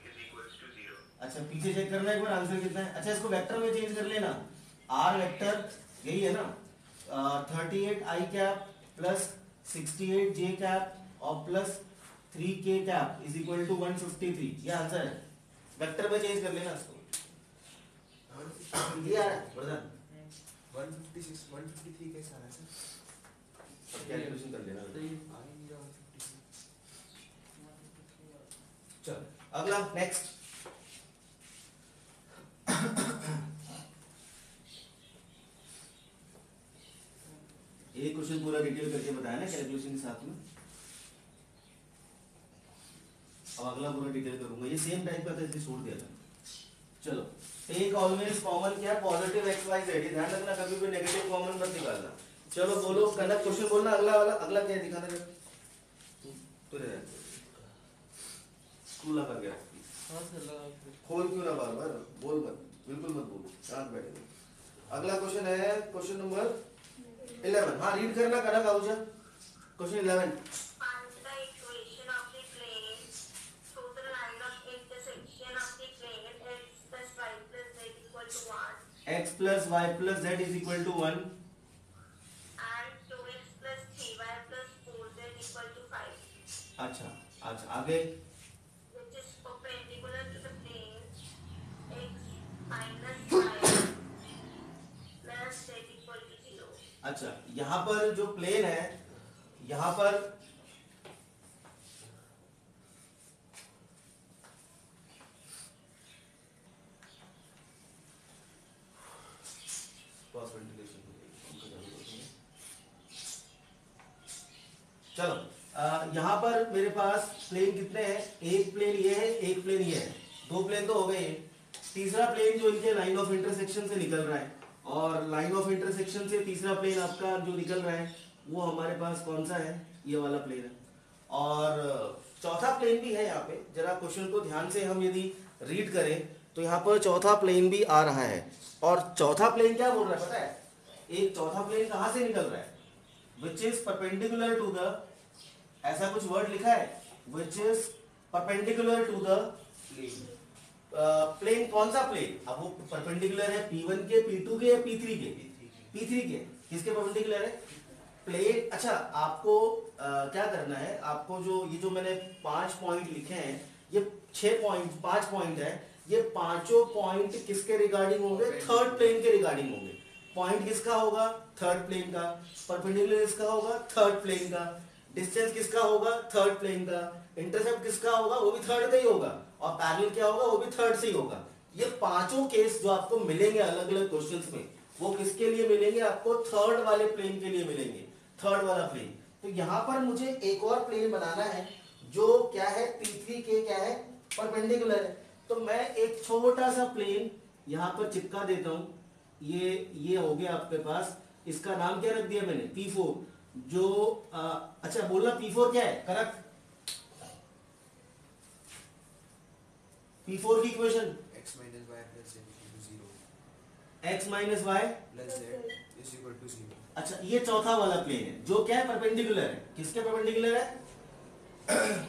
इज इक्वल्स टू 0। अच्छा पीछे चेक करना है एक बार आंसर कितना है। अच्छा इसको वेक्टर में चेंज कर लेना, आर वेक्टर यही है ना, 38 i cap plus 68 j cap और plus 3k cap is equal to 153, ये आंसर है। वेक्टर में चेंज कर लेना इसको, ये आ रहा है वरदान 156 153 कैसा है सर? अब कैलकुलेशन कर लेना। सही है। आ ही नहीं रहा 153। चल अगला नेक्स्ट। एक क्वेश्चन पूरा डिटेल करके बताया ना कैलकुलेशन के साथ में, अब अगला पूरा डिटेल करूंगा, ये सेम टाइप का था इसलिए छोड़ दिया था। चलो टेक ऑलवेज कॉमन क्या, पॉजिटिव एक्स वाई जेड, ध्यान रखना कभी भी नेगेटिव कॉमन मत निकालना। चलो बोलो कनक क्वेश्चन बोलना, अगला वाला, अगला क्या है दिखाना जरा, तो रे स्कूल लगा गया, हाँ सर लगा के। खोल क्यों ना बार बार, बोल मत, बिल्कुल मत बोलो, शांत बैठे। अगला क्वेश्चन है क्वेश्चन नंबर 11, हाँ रीड करना Kanak Ahuja. Question 11, Find the equation of the plane through the line of intersection of the plane x plus y plus z equal to 1 x plus y plus z is equal to 1 and 2x plus 3y plus 4z equal to 5, अच्छा अच्छा आगे, which is perpendicular to the plane x minus y plus z equal to 0. अच्छा यहाँ पर जो प्लेन है, यहाँ पर चलो यहाँ पर मेरे पास प्लेन कितने हैं, एक प्लेन ये है, एक प्लेन ये है, दो प्लेन तो हो गए। तीसरा प्लेन जो इनके लाइन ऑफ इंटरसेक्शन से निकल रहा है, और लाइन ऑफ इंटरसेक्शन से तीसरा प्लेन आपका जो निकल रहा है वो हमारे पास कौन सा है, ये वाला प्लेन है। और चौथा प्लेन भी है यहाँ पे, जरा क्वेश्चन को ध्यान से हम यदि रीड करें तो यहाँ पर चौथा प्लेन भी आ रहा है। और चौथा प्लेन क्या बोल रहा है पता है, एक चौथा प्लेन कहाँ से निकल रहा है, which is perpendicular to the, ऐसा कुछ वर्ड लिखा है, which is perpendicular to the plane. कौन सा प्लेन, अब वो परपेंडिकुलर है P1 के, P2 के या P3 के, P3 के, किसके परपेंडिकुलर है, प्लेन। अच्छा आपको क्या करना है, आपको जो ये जो मैंने 5 पॉइंट लिखे हैं, ये 5 पॉइंट है, ये पांचों पॉइंट किसके रिगार्डिंग होंगे, थर्ड प्लेन के रिगार्डिंग होंगे। पॉइंट किसका होगा, थर्ड प्लेन का, परपेंडिकुलर किसका होगा, थर्ड प्लेन का, डिस्टेंस किसका होगा, थर्ड प्लेन का, इंटरसेप्ट किसका होगा, वो भी थर्ड का ही होगा, और पैरेलल क्या होगा, वो भी थर्ड से ही होगा। ये पांचों केस जो आपको मिलेंगे अलग अलग क्वेश्चंस में, वो किसके लिए मिलेंगे, आपको थर्ड वाले प्लेन के लिए मिलेंगे, थर्ड वाला प्लेन। तो यहाँ पर मुझे एक और प्लेन बनाना है जो क्या है, P3 के क्या है, परपेंडिकुलर है। तो मैं एक छोटा सा प्लेन यहाँ पर चिपका देता हूं, ये हो गया आपके पास, इसका नाम क्या रख दिया मैंने, P4। जो अच्छा बोलना P4 क्या है, करेक्ट, P4 की equation x minus y plus z equal to 0 x minus y, plus z is equal to 0। अच्छा ये चौथा वाला प्लेन है जो क्या है, परपेंडिकुलर है, किसके परपेंडिकुलर है,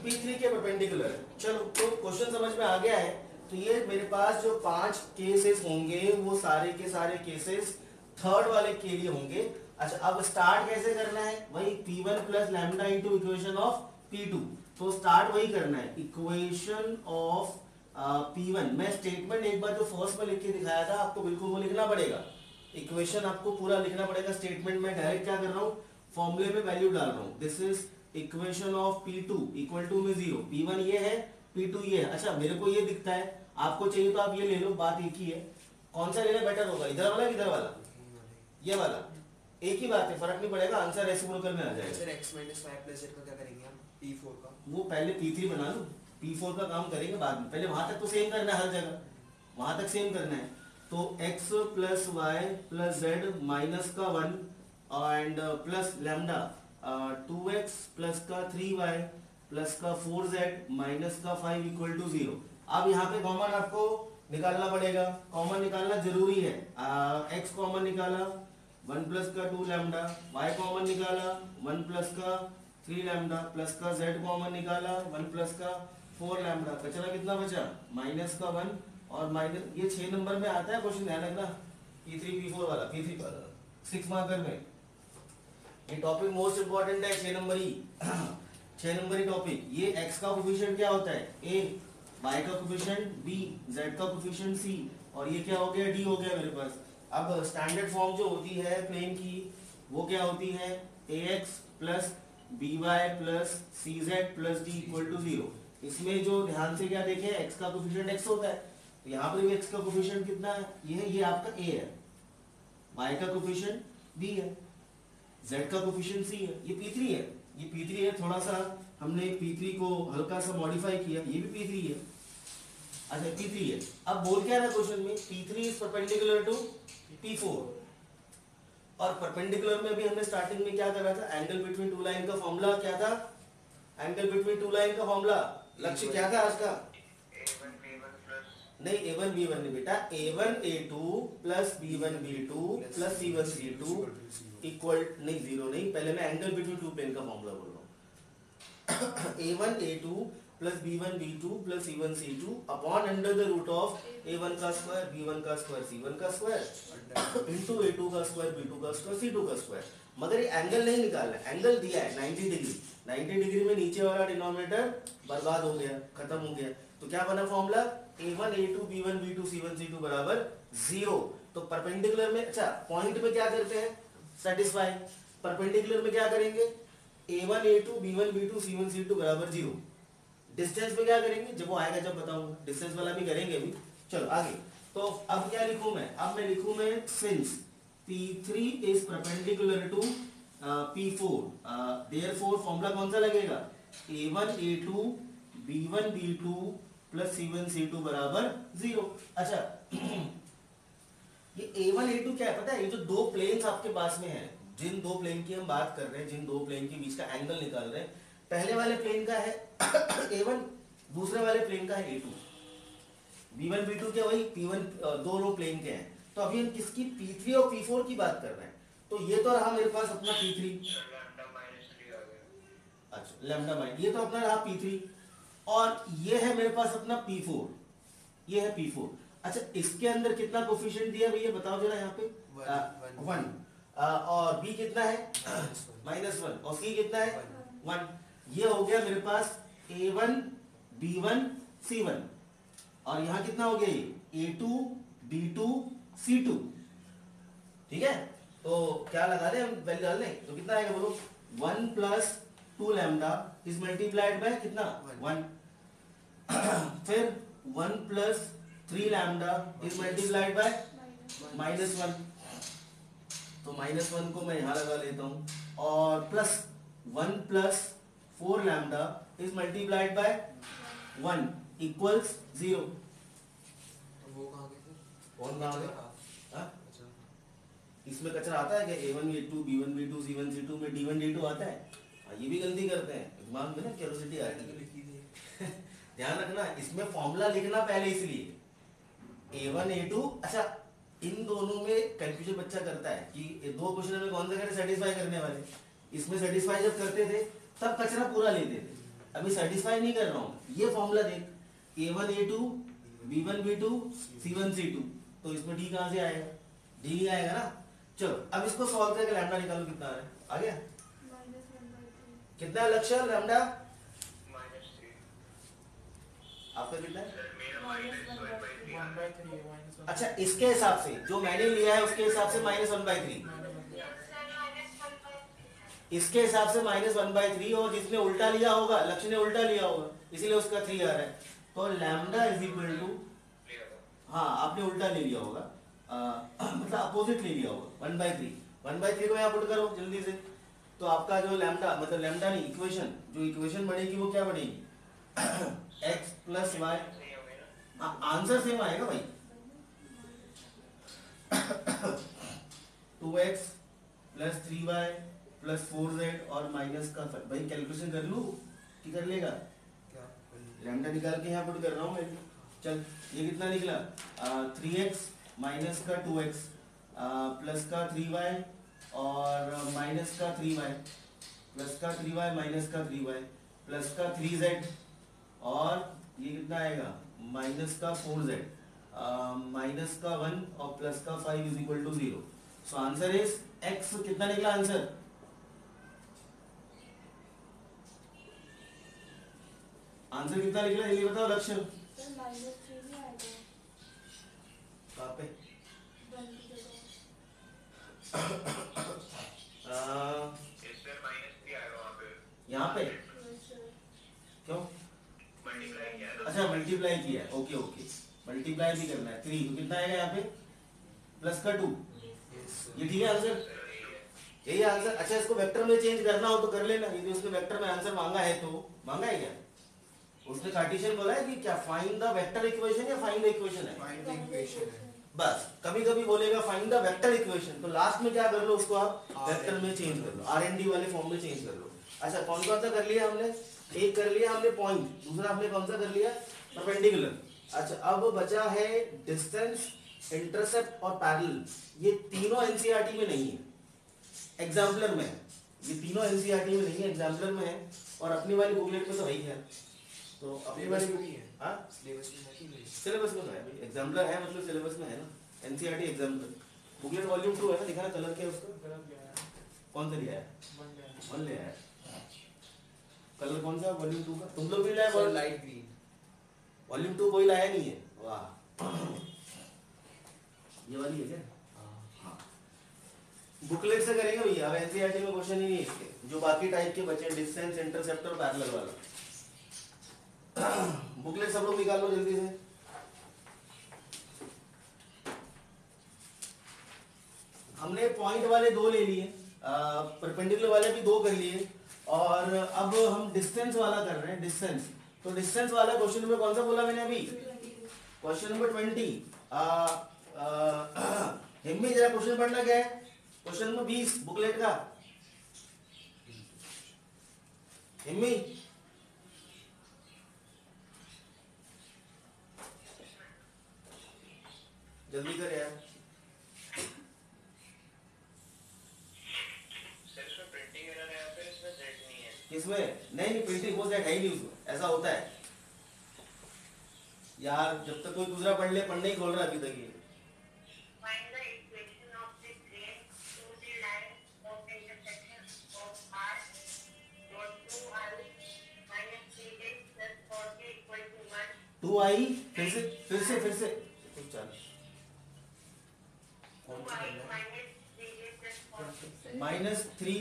P3 के परपेंडिकुलर है। चलो तो क्वेश्चन समझ में आ गया है। तो ये मेरे पास जो 5 केसेस होंगे वो सारे के सारे केसेस थर्ड वाले के लिए होंगे। अच्छा अब स्टार्ट कैसे करना है, वही P1 plus lambda into equation of P2। तो स्टार्ट वही करना है, इक्वेशन ऑफ P1। मैं स्टेटमेंट एक बार जो फर्स्ट में लिख के दिखाया था आपको बिल्कुल वो लिखना पड़ेगा, इक्वेशन आपको पूरा लिखना पड़ेगा। स्टेटमेंट में डायरेक्ट क्या कर रहा हूँ, फॉर्मूले में वैल्यू डाल रहा हूँ। This is equation of P2 equal to में 0, P1 ये है, P2 ये है। अच्छा मेरे को ये दिखता है, आपको चाहिए तो आप ये ले लो, बात एक ही है। कौन सा लेना बेटर होगा, इधर वाला इधर वाला, ये वाला, एक ही बात है, फर्क नहीं पड़ेगा, आंसर रेसिप्रोकल में आ जाएगा। Sir x minus y plus z का क्या करेंगे हम, P4 का? वो पहले P3 बना लो, P4 का काम करेंगे बाद में, पहले वहां तक तो सेम करना है, हर जगह वहां तक सेम करना है। तो x plus y plus z minus का 1 and plus lambda 2x plus का 3y प्लस का 4z माइनस का 5 इक्वल टू 0। अब यहाँ पे कॉमन आपको निकालना पड़ेगा, कॉमन निकालना जरूरी है। x कॉमन निकाला, 1 प्लस का 2 लैम्डा, y कॉमन निकाला 1 प्लस का 3 लैम्डा, प्लस का z कॉमन निकाला 1 प्लस का 4 लैम्डा, कचरा कितना बचा माइनस का 1 और माइनस, ये 6 नंबर में आता है क्वेश्चन, ध्यान रखना P3 P4 वाला, P3 वाला 6 मार्कर में ये टॉपिक मोस्ट इंपॉर्टेंट है, 6 नंबर ही 6 नंबर ही टॉपिक। ये x का कोफिशिएंट क्या होता है a, y का कोफिशिएंट b, z का कोफिशिएंट c और ये क्या हो गया d हो गया मेरे पास। अब स्टैंडर्ड फॉर्म जो होती है प्लेन की वो क्या होती है ax plus by plus cz plus d equal to 0। इसमें जो ध्यान से क्या देखें x का कोफिशिएंट x होता है, तो यहाँ पर भी x का कोफिशिएंट कितना है, ये आपका a है, y का कोफिशिएंट b है, z का कोफिशिएंट c है, ये p3 है, ये p3 है। थोड़ा सा हमने p3 को हल्का सा मॉडिफाई किया, ये भी p3 है। अच्छा p3 है। अब बोल क्या रहा है क्वेश्चन में, p3 is perpendicular to p4 और परपेंडिकुलर में भी हमने स्टार्टिंग में क्या करा था, एंगल बिटवीन टू लाइन का फॉर्मूला क्या था, एंगल बिटवीन टू लाइन का फॉर्मूला, लक्ष्य क्या था आज का, A1 B1 प्लस नहीं A1 B1 नहीं बेटा, A1 A2 plus B1 B2 plus C1 C2 equal नहीं 0 नहीं, पहले मैं एंगल बिटवीन टू प्लेन का फॉर्मूला बोल रहा हूँ A1 A2 plus B1 B2 plus C1 C2 upon under the root of A1 का स्क्वायर B1 का स्क्वायर C1 का स्क्वायर इनटू A2 का स्क्वायर B2 का स्क्वायर C2 का स्क्वायर। मगर ये एंगल नहीं निकालना है, एंगल दिया है 90 डिग्री, 90 डिग्री में नीचे वाला डिनोमिनेटर बर्बाद हो गया, खत्म हो गया, तो क्या बना formula A1 A2 B1 B2 C1 C2 बराबर 0। तो परपेंडिकुलर में, अच्छा पॉइंट में क्या करते हैं सेटिस्फाई, परपेंडिकुलर में क्या करेंगे A1 A2 B1 B2 C1 C2 बराबर 0। डिस्टेंस में क्या करेंगे, जब वो आएगा जब बताऊंगा, डिस्टेंस वाला भी करेंगे अभी। चलो आगे, तो अब क्या लिखूं मैं, अब मैं लिखूं मैं since P3 is perpendicular to P4 therefore formula कौन सा लगेगा A1 A2 B1 B2 plus C1 C2 बराबर 0। अच्छा ये A1 A2 क्या है पता है, ये जो दो प्लेन्स आपके पास में है, जिन दो प्लेन की हम बात कर रहे हैं, जिन दो प्लेन के बीच का एंगल निकाल रहे हैं, पहले वाले प्लेन का है A1, दूसरे वाले प्लेन का है A2, B1 B2 क्या वही P1 दोनों प्लेन के हैं। तो अभी हम किसकी P3 और P4 की बात कर रहे हैं, तो ये तो रहा मेरे पास अपना P3, लैम्डा -3 आ गया। अच्छा लैम्डा माइनस, ये तो अपना रहा P3 और ये है मेरे पास अपना P4, ये है P4। अच्छा इसके अंदर कितना कोफिशिएंट दिया भैया बताओ जरा यहाँ पे, 1 और B कितना है -1 और C कितना है 1। ये हो गया मेरे पास A1 B1 C1 और यहाँ कितना हो गया ये A2 B2 C2, ठीक है। तो क्या लगा दे हम वैल्यू डाल दें, तो कितना आएगा बोलो 1 plus 2 lambda is multiplied by कितना 1 फिर 1 plus 3 lambda is multiplied by -1, तो -1 को मैं यहाँ लगा लेता हूँ और plus 1 plus 4 lambda is multiplied by 1 equals 0। तो वो कहाँ गए थे? कौन कहाँ गए? हाँ? अच्छा इसमें कचरा आता है क्या A1 A2 B1 B2 C1 C2 में D1 D2 आता है? हाँ, ये भी गलती करते हैं, दिमाग में ना क्यूरोसिटी आती है। लिखी थी। ध्यान रखना इसमें फॉर्मूला लिखना पहले, इसलिए A1 A2। अच्छा इन दोनों में कंफ्यूजन बच्चा करता है कि ये दो क्वेश्चन में कौन सा करे सेटिस्फाई करने वाले, इसमें सेटिस्फाई जब करते थे तब कचरा पूरा लेते थे, अभी सेटिस्फाई नहीं कर रहा हूँ। ये फॉर्मूला देख A1 A2 B1 B2 C1 C2, तो इसमें D कहाँ से आएगा, D ही आएगा ना। चलो अब इसको सॉल्व करके लैम्डा निकालो कितना है, आ गया -1/3 कितना है लक्ष्य लैम्डा -3 आपका कितना है। सर मेरा -1/3 1/3 अच्छा इसके हिसाब से जो मैंने लिया है उसके हिसाब से -1/3, इसके हिसाब से -1/3 और जिसने उल्टा लिया होगा लक्ष्य ने उल्टा लिया होगा इसीलिए उसका 3 आ रहा है। तो लैम्डा इज इक्वल टू, हाँ आपने उल्टा ले लिया होगा मतलब अपोजिट ले लिया होगा 1/3 को यहाँ पुट करो जल्दी से। तो आपका जो लैम्डा मतलब लैम्डा नहीं इक्वेशन, जो इक्वेशन बनेगी वो क्या बनेगी x plus y, answer same आएगा भाई 2x plus 3y plus 4z और माइनस का भाई कैलकुलेशन कर लूँ कि कर लेगा, क्या? लैम्डा निकाल के यहाँ पुट कर रहा हूँ मैं। चल ये कितना निकला 3x माइनस का 2x प्लस का 3y और माइनस का 3y, प्लस का 3y माइनस का 3y, प्लस का 3z और ये कितना आएगा माइनस का 4z, माइनस का 1 और प्लस का 5 is equal to 0। So answer is x कितना निकला आंसर? आंसर कितना निकला ये बताओ लक्ष्य। सर -3 नहीं आएगा कहाँ पे? 1 की जगह। इसमें -3 आएगा वहाँ पे। यहाँ पे यस सर। क्यों? मल्टीप्लाई किया है ना। अच्छा मल्टीप्लाई किया है, ओके ओके, मल्टीप्लाई भी करना है 3, तो कितना आएगा यहाँ पे प्लस का 2, ये ठीक है आंसर, यही आंसर। अच्छा इसको वेक्टर में चेंज करना हो तो कर लेना, यदि उसने वेक्टर में आंसर मांगा है तो मांगा है क्या उसने? कार्टेशियन बोला है कि क्या फाइंड द वेक्टर इक्वेशन या फाइंड द इक्वेशन है? फाइंड द इक्वेशन है। बस कभी कभी बोलेगा फाइंड द वेक्टर इक्वेशन, तो लास्ट में क्या कर लो उसको आप RND वेक्टर में चेंज कर लो, आरएनडी वाले फॉर्म में चेंज कर लो। अच्छा कौन कौन सा कर लिया हमने? एक कर लिया हमने पॉइंट, दूसरा हमने कौन सा कर लिया परपेंडिकुलर। अच्छा अब बचा है डिस्टेंस, इंटरसेप्ट और पैरेलल। ये तीनों एनसीईआरटी में नहीं है, एग्जाम्पलर में है। ये तीनों एनसीईआरटी में नहीं है, एग्जाम्पलर में है, और अपनी वाली बुकलेट में तो वही है। तो अपनी वाली सिलेबस में भी है। हाँ सिलेबस में है कि नहीं? सिलेबस में तो है भाई, एग्जाम्पलर है मतलब सिलेबस में है ना, एनसीईआरटी एग्जाम्पलर। बुकलेट वॉल्यूम 2 है ना, दिखाना कलर क्या है उसका, कौन सा लिया है? 1 लिया है। कलर कौन सा वॉल्यूम 2 का? तुम लोग भी लाए सर लाइट ग्रीन। वॉल्यूम 2 कोई लाया नहीं है? वाह ये वाली है क्या? हाँ बुकलेट से करेंगे भैया, अब एनसीईआरटी में क्वेश्चन ही नहीं है इसके, जो बाकी टाइप के बचे डिस्टेंस, इंटरसेप्ट और पैरेलल वाला। बुकलेट सब लोग निकाल लो जल्दी से। हमने पॉइंट वाले 2 ले लिए, परपेंडिकुलर वाले भी 2 कर लिए, और अब हम डिस्टेंस वाला कर रहे हैं, डिस्टेंस। तो डिस्टेंस वाला क्वेश्चन नंबर कौन सा बोला मैंने अभी? Question number 20। हिम्मी जरा क्वेश्चन पढ़ना क्या है? क्वेश्चन नंबर 20 बुकलेट का। हिम्मी जल्दी कर यार। सर इसमें प्रिंटिंग एरर है या फिर इसमें जेड नहीं है? किसमें? नहीं प्रिंटिंग वो सेट है ही नहीं उसमें, ऐसा होता है यार, जब तक कोई दूसरा पढ़ ले, पढ़ने ही खोल रहा अभी तक ये। Find the equation of the plane through the line of intersection of R dot 2I minus 3x plus 4k equal to 1. 2i फिर से कुछ चल। कौन सा 2I करना है? minus 3x plus 4k. -3।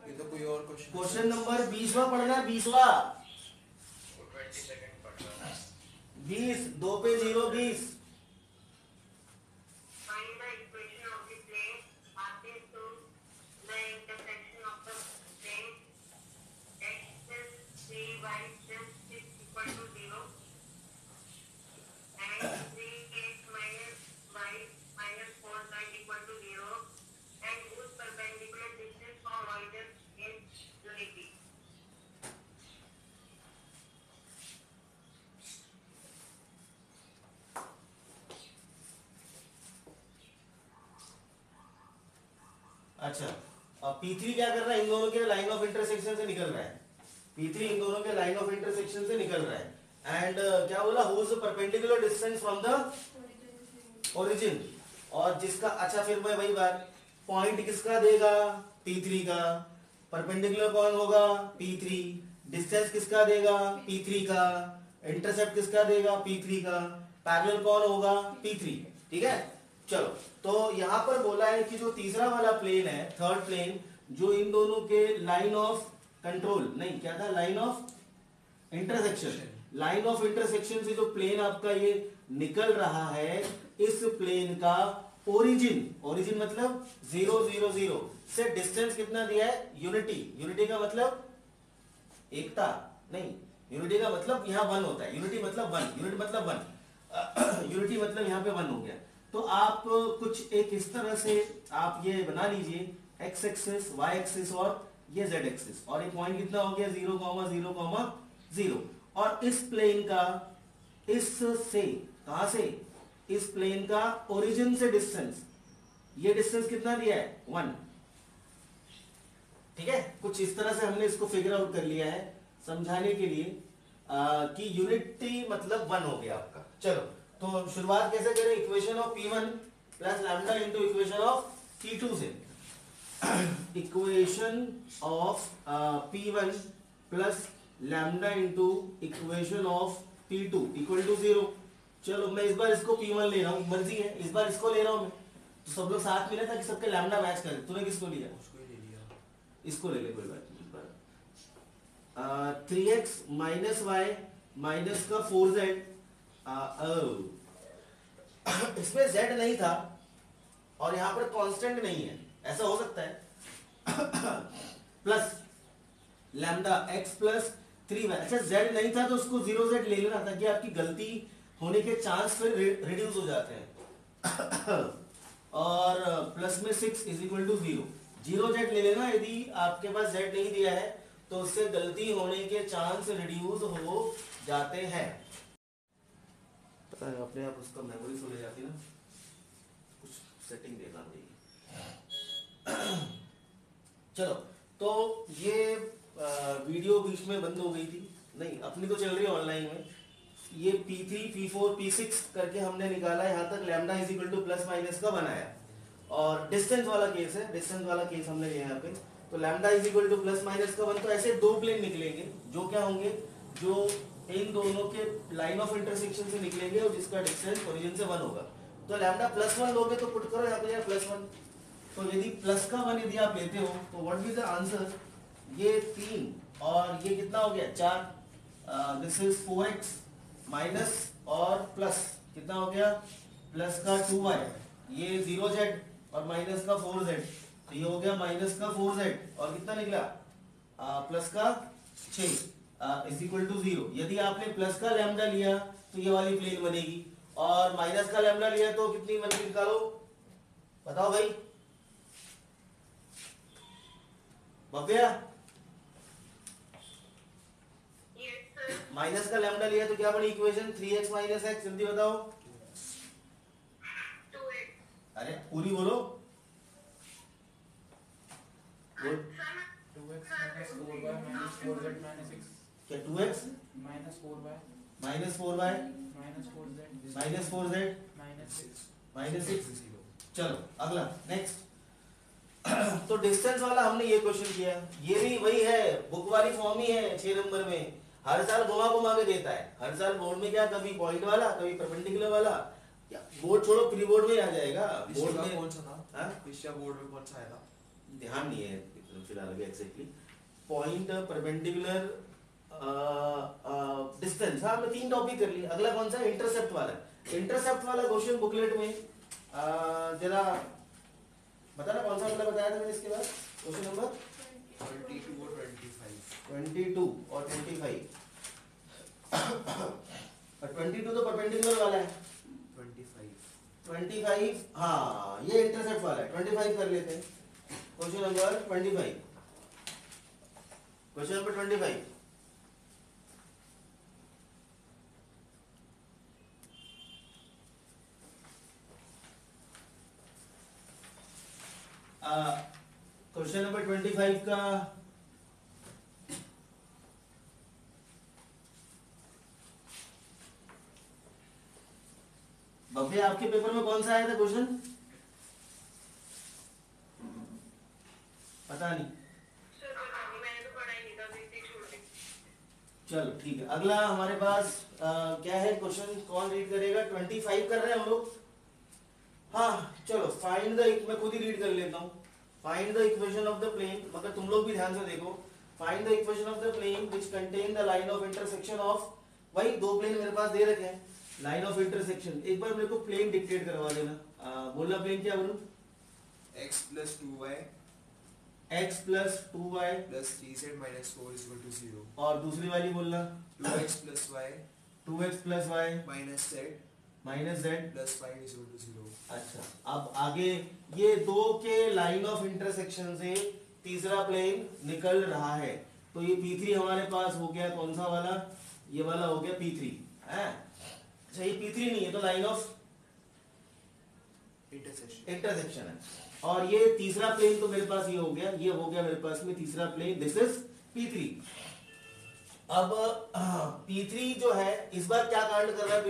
ये तो कोई और क्वेश्चन। क्वेश्चन नंबर 20वां पढ़ना है, 20वां। 20 सेकंड पढ़ रहा हूँ। 20 2 पे 0 20। Find the equation of the plane passing through the intersection of the plane x plus 3y plus 6 equal to 0 and 3x minus y minus 4z equal to 0 and whose perpendicular distance from origin is unity. अच्छा अब P3 क्या कर रहा है? इन दोनों के लाइन ऑफ इंटरसेक्शन से निकल रहा है। P3 इन दोनों के लाइन ऑफ इंटरसेक्शन से निकल रहा है। एंड क्या बोला? Whose perpendicular distance from the origin, और जिसका, अच्छा फिर मैं वही बात, पॉइंट किसका देगा? P3 का। परपेंडिकुलर कौन होगा? P3। डिस्टेंस किसका देगा? P3 का। इंटरसेप्ट किसका देगा? P3 का। पैरेलल कौन होगा? P3। ठीक है चलो, तो यहां पर बोला है कि जो तीसरा वाला प्लेन है, थर्ड प्लेन, जो इन दोनों के लाइन ऑफ कंट्रोल, नहीं क्या था, line of intersection, line of intersection से जो प्लेन आपका ये निकल रहा है, इस प्लेन का ओरिजिन, ओरिजिन मतलब 0 0 0 से डिस्टेंस कितना दिया है? यूनिटी। यूनिटी का मतलब एकता नहीं, यूनिटी का मतलब यहाँ 1 होता है, यूनिटी मतलब 1, यूनिट मतलब 1, यूनिटी मतलब यहाँ पे 1 हो गया। तो आप कुछ एक इस तरह से आप ये बना लीजिए, x एक्सिस, y एक्सिस और ये z एक्सिस, और एक पॉइंट कितना हो गया? 0 0 0। और इस प्लेन का इस से, कहां से? इस प्लेन का ओरिजिन से डिस्टेंस, ये डिस्टेंस कितना दिया है 1, ठीक है। कुछ इस तरह से हमने इसको फिगर आउट कर लिया है समझाने के लिए कि यूनिटी मतलब 1 हो गया आपका। चलो तो शुरुआत कैसे करें, equation of P1 plus lambda into equation of P2 से। Equation of P1 plus lambda into equation of P2 equal to 0। चलो मैं इस बार इसको P1 ले रहा हूँ, मर्जी है, इस बार इसको ले रहा हूँ मैं, तो सब लोग साथ मिले ताकि सबके लैम्डा मैच करें। तूने किसको लिया? उसको ही ले लिया। इसको ले ले, कोई बात नहीं। 3x माइनस वाई माइनस का 4z, इसमें z नहीं था और यहां पर कांस्टेंट नहीं है, ऐसा हो सकता है। Plus lambda x plus 3y। अच्छा z नहीं था तो उसको 0z ले लेना ताकि आपकी गलती होने के चांस फिर रिड्यूस हो जाते हैं। और प्लस में 6 इज इक्वल टू 0z ले लेना। यदि आपके पास z नहीं दिया है तो उससे गलती होने के चांस रिड्यूस हो जाते हैं। पता है अपने आप उसका मेमोरी हो जाती ना, कुछ सेटिंग देखना पड़ेगी। चलो तो ये वीडियो बीच में बंद हो गई थी, नहीं अपनी तो चल रही है ऑनलाइन में। ये P3 P4 P6 करके हमने निकाला, यहाँ तक lambda is equal two plus minus का बनाया और डिस्टेंस वाला केस है, डिस्टेंस वाला केस हमने लिया यहाँ पे। तो lambda is equal two plus minus का 1, तो ऐसे दो प्लेन निकलेंगे जो क्या होंगे, जो इन दोनों के लाइन ऑफ इंटरसेक्शन से निकलेंगे और जिसका डिस्टेंस ओरिजिन से 1 होगा। तो लैम्डा प्लस 1 लोगे तो पुट करो यहाँ पे प्लस 1। तो यदि प्लस का 1 यदि आप लेते हो तो व्हाट इज द आंसर, ये 3 और ये कितना हो गया 4, दिस इज 4x माइनस और प्लस कितना हो गया प्लस का 2y, ये 0z और माइनस का 4z, तो ये हो गया माइनस का 4z और कितना निकला प्लस का 6 इज इक्वल टू 0। यदि आपने प्लस का लैम्डा लिया तो ये वाली प्लेन बनेगी और माइनस का लैम्डा लिया तो कितनी बनेगी निकालो, बताओ भाई भव्या। माइनस का लैम्डा लिया तो क्या बनी इक्वेशन 3x माइनस x, जल्दी बताओ। 2x। अरे पूरी बोलो। 2x minus 4y minus 4z minus 6 क्या 2x minus 4y minus 4y minus 4z minus 4z minus 6 minus 6। चलो अगला नेक्स्ट। तो डिस्टेंस वाला हमने ये क्वेश्चन किया, ये भी वही है, बुक वाली फॉर्म ही है 6 नंबर में। हर साल घुमा घुमा के देता है, हर साल बोर्ड में क्या कभी पॉइंट वाला कभी परपेंडिकुलर वाला, क्या बोर्ड छोड़ो प्री बोर्ड में आ जाएगा। बोर्ड में कौन सा था? पिछला बोर्ड में कौन सा आया था? ध्यान नहीं है फिलहाल अभी एग्जैक्टली। पॉइंट परपेंडिकुलर डिस्टेंस, हाँ हमने 3 टॉपिक कर लिए। अगला कौन सा इंटरसेप्ट वाला। इंटरसेप्ट वाला क्वेश्चन बुकलेट में जरा बताना कौन सा वाला बताया था मैंने इसके बाद क्वेश्चन नंबर 22 और 25 22 और 25 और 22 तो परपेंडिकुलर वाला है, 25 हाँ ये इंटरसेप्ट वाला है। 25 कर लेते हैं question number 25। Question number 25 question number 25 का बब्बे आपके पेपर में कौन सा आया था क्वेश्चन, पता नहीं। सर मैंने तो पढ़ा ही नहीं था, देखते ही छोड़ दी। चलो ठीक है, अगला हमारे पास क्या है क्वेश्चन, कौन रीड करेगा। 25 कर रहे हैं हम लोग। हाँ चलो फाइंड द, मैं खुद ही रीड कर लेता हूँ। Find the equation of the plane, मगर तुम लोग भी ध्यान से देखो। Find the equation of the plane which contain the line of intersection of, वही 2 प्लेन मेरे पास दे रखे हैं, लाइन ऑफ इंटरसेक्शन। एक बार मेरे को प्लेन डिक्टेट करवा देना, बोलना प्लेन क्या बोलूं। x plus 2y x plus 2y plus 3z minus 4 is equal to 0. और दूसरी वाली बोलना 2x plus y 2x plus y minus z minus z। plus 5 is equal to 0. अच्छा अब आगे ये 2 के लाइन ऑफ इंटरसेक्शन से तीसरा प्लेन निकल रहा है, तो ये P3 हमारे पास हो गया, कौन सा वाला, ये वाला हो गया P3 है। अच्छा ये P3 नहीं है तो लाइन ऑफ इंटरसेक्शन है। और ये तीसरा प्लेन तो मेरे पास ये हो गया मेरे पास में तीसरा प्लेन, दिस इज P3। अब P3 जो है इस बार क्या कांड कर रहा है,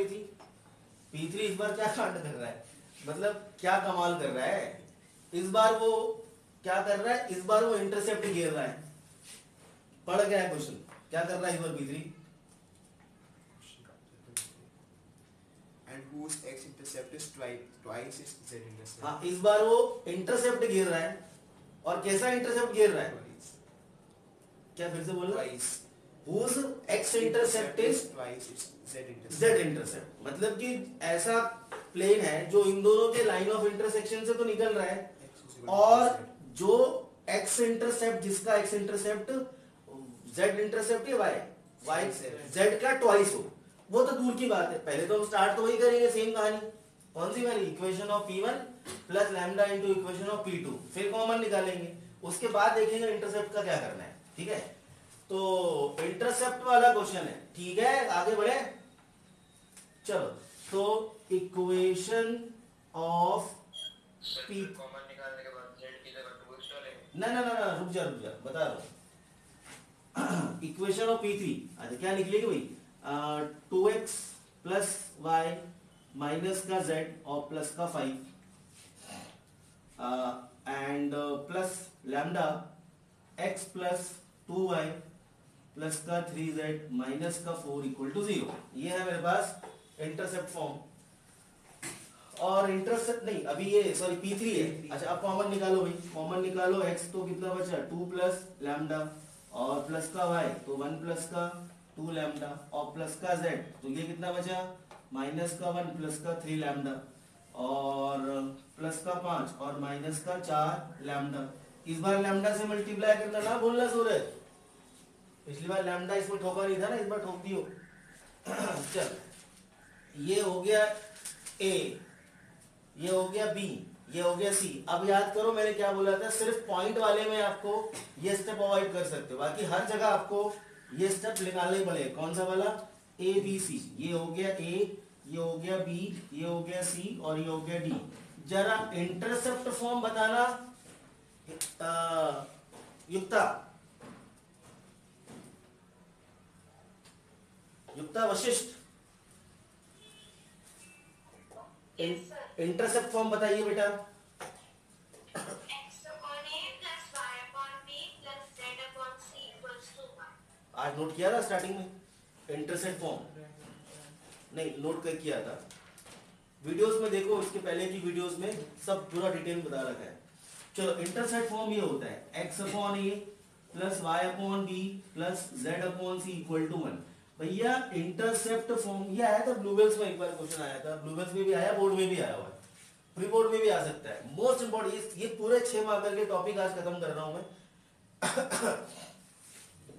P3 इस बार क्या कांड कर रहा है, मतलब क्या कमाल कर रहा है इस बार। वो क्या कर रहा है इस बार, वो इंटरसेप्ट घेर रहा है। पढ़ गया है क्वेश्चन, क्या कर रहा है इस बार P3? And whose x intercept is twice its z intercept. हाँ, इस बार वो इंटरसेप्ट घेर रहा है। और कैसा इंटरसेप्ट घेर रहा है, Twice. क्या फिर से बोलना? Twice. whose x intercept is twice its z intercept. z intercept, मतलब कि ऐसा प्लेन है जो इन दोनों के लाइन ऑफ इंटरसेक्शन से तो निकल रहा है, X is equal to और z. जो x इंटरसेप्ट, जिसका x इंटरसेप्ट z इंटरसेप्ट या y z का ट्वाइस हो, वो तो दूर की बात है। पहले तो हम स्टार्ट तो वही करेंगे, सेम कहानी। कौन सी वाली? Equation of P1 plus lambda into equation of P2, फिर कॉमन निकालेंगे, उसके बाद देखेंगे इंटरसेप्ट का क्या करना है। ठीक है, तो इंटरसेप्ट वाला क्वेश्चन है। ठीक है, आगे बढ़े, चलो। तो इक्वेशन ऑफ P, कॉमन निकालने के बाद z की जगह 2 x डालेंगे। ना ना ना ना, रुक जा बता रहा हूं। इक्वेशन ऑफ P3 अच्छा क्या निकलेगी भाई, 2x प्लस वाई माइनस का z और प्लस का 5 and plus lambda x plus 2y plus का 3z माइनस का 4 इक्वल टू 0। ये है मेरे पास इंटरसेप्ट फॉर्म। और इंटरसेप्ट नहीं, अभी ये सॉरी P3 है। अच्छा, अब कॉमन निकालो भाई, कॉमन निकालो। x तो कितना बचा, 2 प्लस लैम्डा और प्लस का y तो 1 प्लस का 2 लैम्डा और प्लस का z तो ये कितना बचा, माइनस का 1 प्लस का 3 लैम्डा और प्लस का 5 और माइनस का 4 लैम्डा। इस बार लैम्डा से मल्टीप्लाई करना ना भूलना सूरज, पिछली बार लैम्डा इसमें ठोका नहीं था ना, इस बार ठोक दियो। चल, ये हो गया A, ये हो गया B, ये हो गया C। अब याद करो मैंने क्या बोला था, सिर्फ पॉइंट वाले में आपको ये स्टेप अवॉइड कर सकते हो, बाकी हर जगह आपको ये स्टेप निकालना ही पड़ेगा। कौन सा वाला, A B C। ये हो गया A, ये हो गया B, ये हो गया C और ये हो गया D। जरा इंटरसेप्ट फॉर्म बताना युक्ता वशिष्ठ, इंटरसेप्ट फॉर्म बताइए बेटा। x upon a plus y upon b plus z upon c equals to 1. आज नोट किया था स्टार्टिंग में इंटरसेप्ट फॉर्म, नहीं नोट कर किया था, वीडियोस में देखो, इसके पहले की वीडियोस में सब पूरा डिटेल बता रखा है। चलो, इंटरसेप्ट फॉर्म ये होता है x upon a plus y upon b plus z upon c equal to 1। भैया इंटरसेप्ट फॉर्म ये आया था ब्लूवेल्स में, एक बार क्वेश्चन आया था, ब्लूवेल्स में भी आया, बोर्ड में भी आया हुआ है, प्री बोर्ड में भी आ सकता है। मोस्ट इंपॉर्टेंट ये पूरे 6 मार्कर के टॉपिक आज खत्म कर रहा हूं मैं।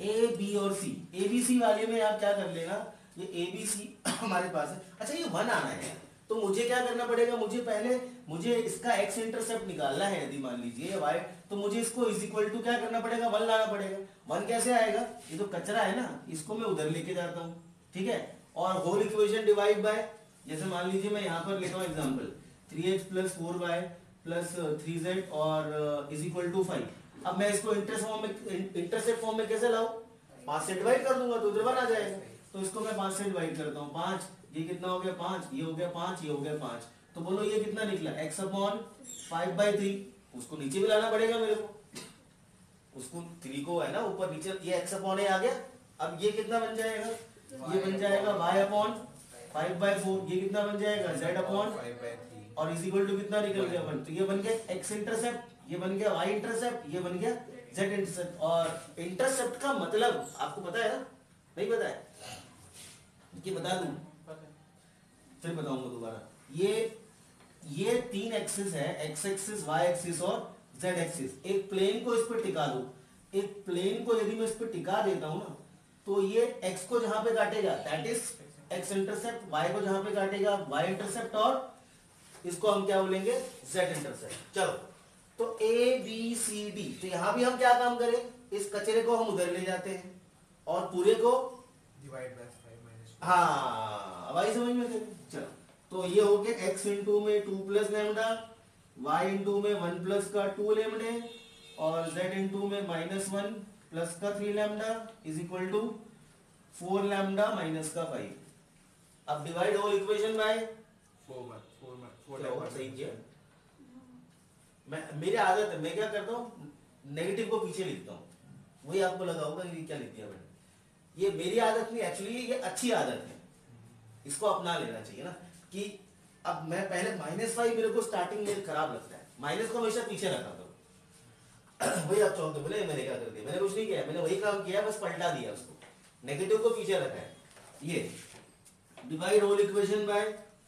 ए बी और सी, ए बी सी वाले में आप क्या कर लेना, ये ए बी सी हमारे पास है। अच्छा, ये 1 आना है तो मुझे क्या करना पड़ेगा, मुझे इसका x इंटरसेप्ट निकालना है। यदि मान लीजिए y, तो मुझे इसको इज इक्वल टू क्या करना पड़ेगा, 1 लाना पड़ेगा। 1 कैसे आएगा, ये तो कचरा है ना, इसको मैं उधर लेके जाता हूँ। ठीक है, और होल इक्वेशन डिवाइड बाय, जैसे मान लीजिए मैं यहाँ पर लेता हूँ example 3x plus 4y plus 3z और इज इक्वल टू 5। अब मैं इसको इंटरसेप्ट फॉर्म में कैसे लाऊं, 5 से डिवाइड कर दूंगा तो उधर 1 आ जाएगा। तो इसको मैं 5 से डिवाइड करता हूँ, 5, ये कितना हो गया 5, ये हो गया 5, ये हो गया 5। तो बोलो ये कितना निकला, x अपॉन 5/3। उसको नीचे भी लाना पड़ेगा मेरे को, उसको 3 को है ना ऊपर नीचे, ये x अपॉन a आ गया। अब ये कितना बन जाएगा, ये बन जाएगा y अपॉन 5/4। ये कितना बन जाएगा, z अपॉन 5/3 और इज इक्वल टू कितना निकल गया 1। तो ये बन गया x इंटरसेप्ट, ये बन गया y इंटरसेप्ट, ये बन गया z इंटरसेप्ट। और इंटरसेप्ट का मतलब आपको पता है ना, नहीं पता है, ये बता दूं फिर बताऊंगा दोबारा। ये 3 एक्सिस है, x एक्सिस, y एक्सिस और z एक्सिस। एक प्लेन को इस पर टिका दो, एक प्लेन को यदि मैं इस पर टिका देता हूं ना, तो ये x को जहां पे काटेगा that is x intercept, y को जहां पे काटेगा y इंटरसेप्ट और इसको हम क्या बोलेंगे, z इंटरसेप्ट। चलो, तो a b c d, तो यहां भी हम क्या काम करें, इस कचरे को हम उधर ले जाते हैं और पूरे को डिवाइड बाय 5 माइनस 2। हाँ, अब आई समझ में। चलो, तो ये हो गया x इंटू में 2 प्लस लैम्डा y इंटू में 1 प्लस का 2 लैम्डे और z इंटू में -1 प्लस का 3 lambda is equal to 4 lambda minus का 5। अब डिवाइड होल इक्वेशन बाय 4 क्या हुआ, सही किया। मेरी आदत है, मैं क्या करता हूँ नेगेटिव को पीछे लिखता हूँ, वही आपको लगा होगा कि क्या लिख दिया मैंने। ये मेरी आदत नहीं, एक्चुअली ये अच्छी आदत है, इसको अपना लेना चाहिए ना। कि अब मैं पहले -5 मेरे को स्टार्टिंग में खराब लगता है, माइनस को हमेशा पीछे रखा करो। वही आप चौंकते बोले मैंने क्या कर दिया, मैंने कुछ नहीं किया, मैंने वही काम किया, बस पलटा दिया उसको, नेगेटिव को पीछे रखा है। ये divide whole equation by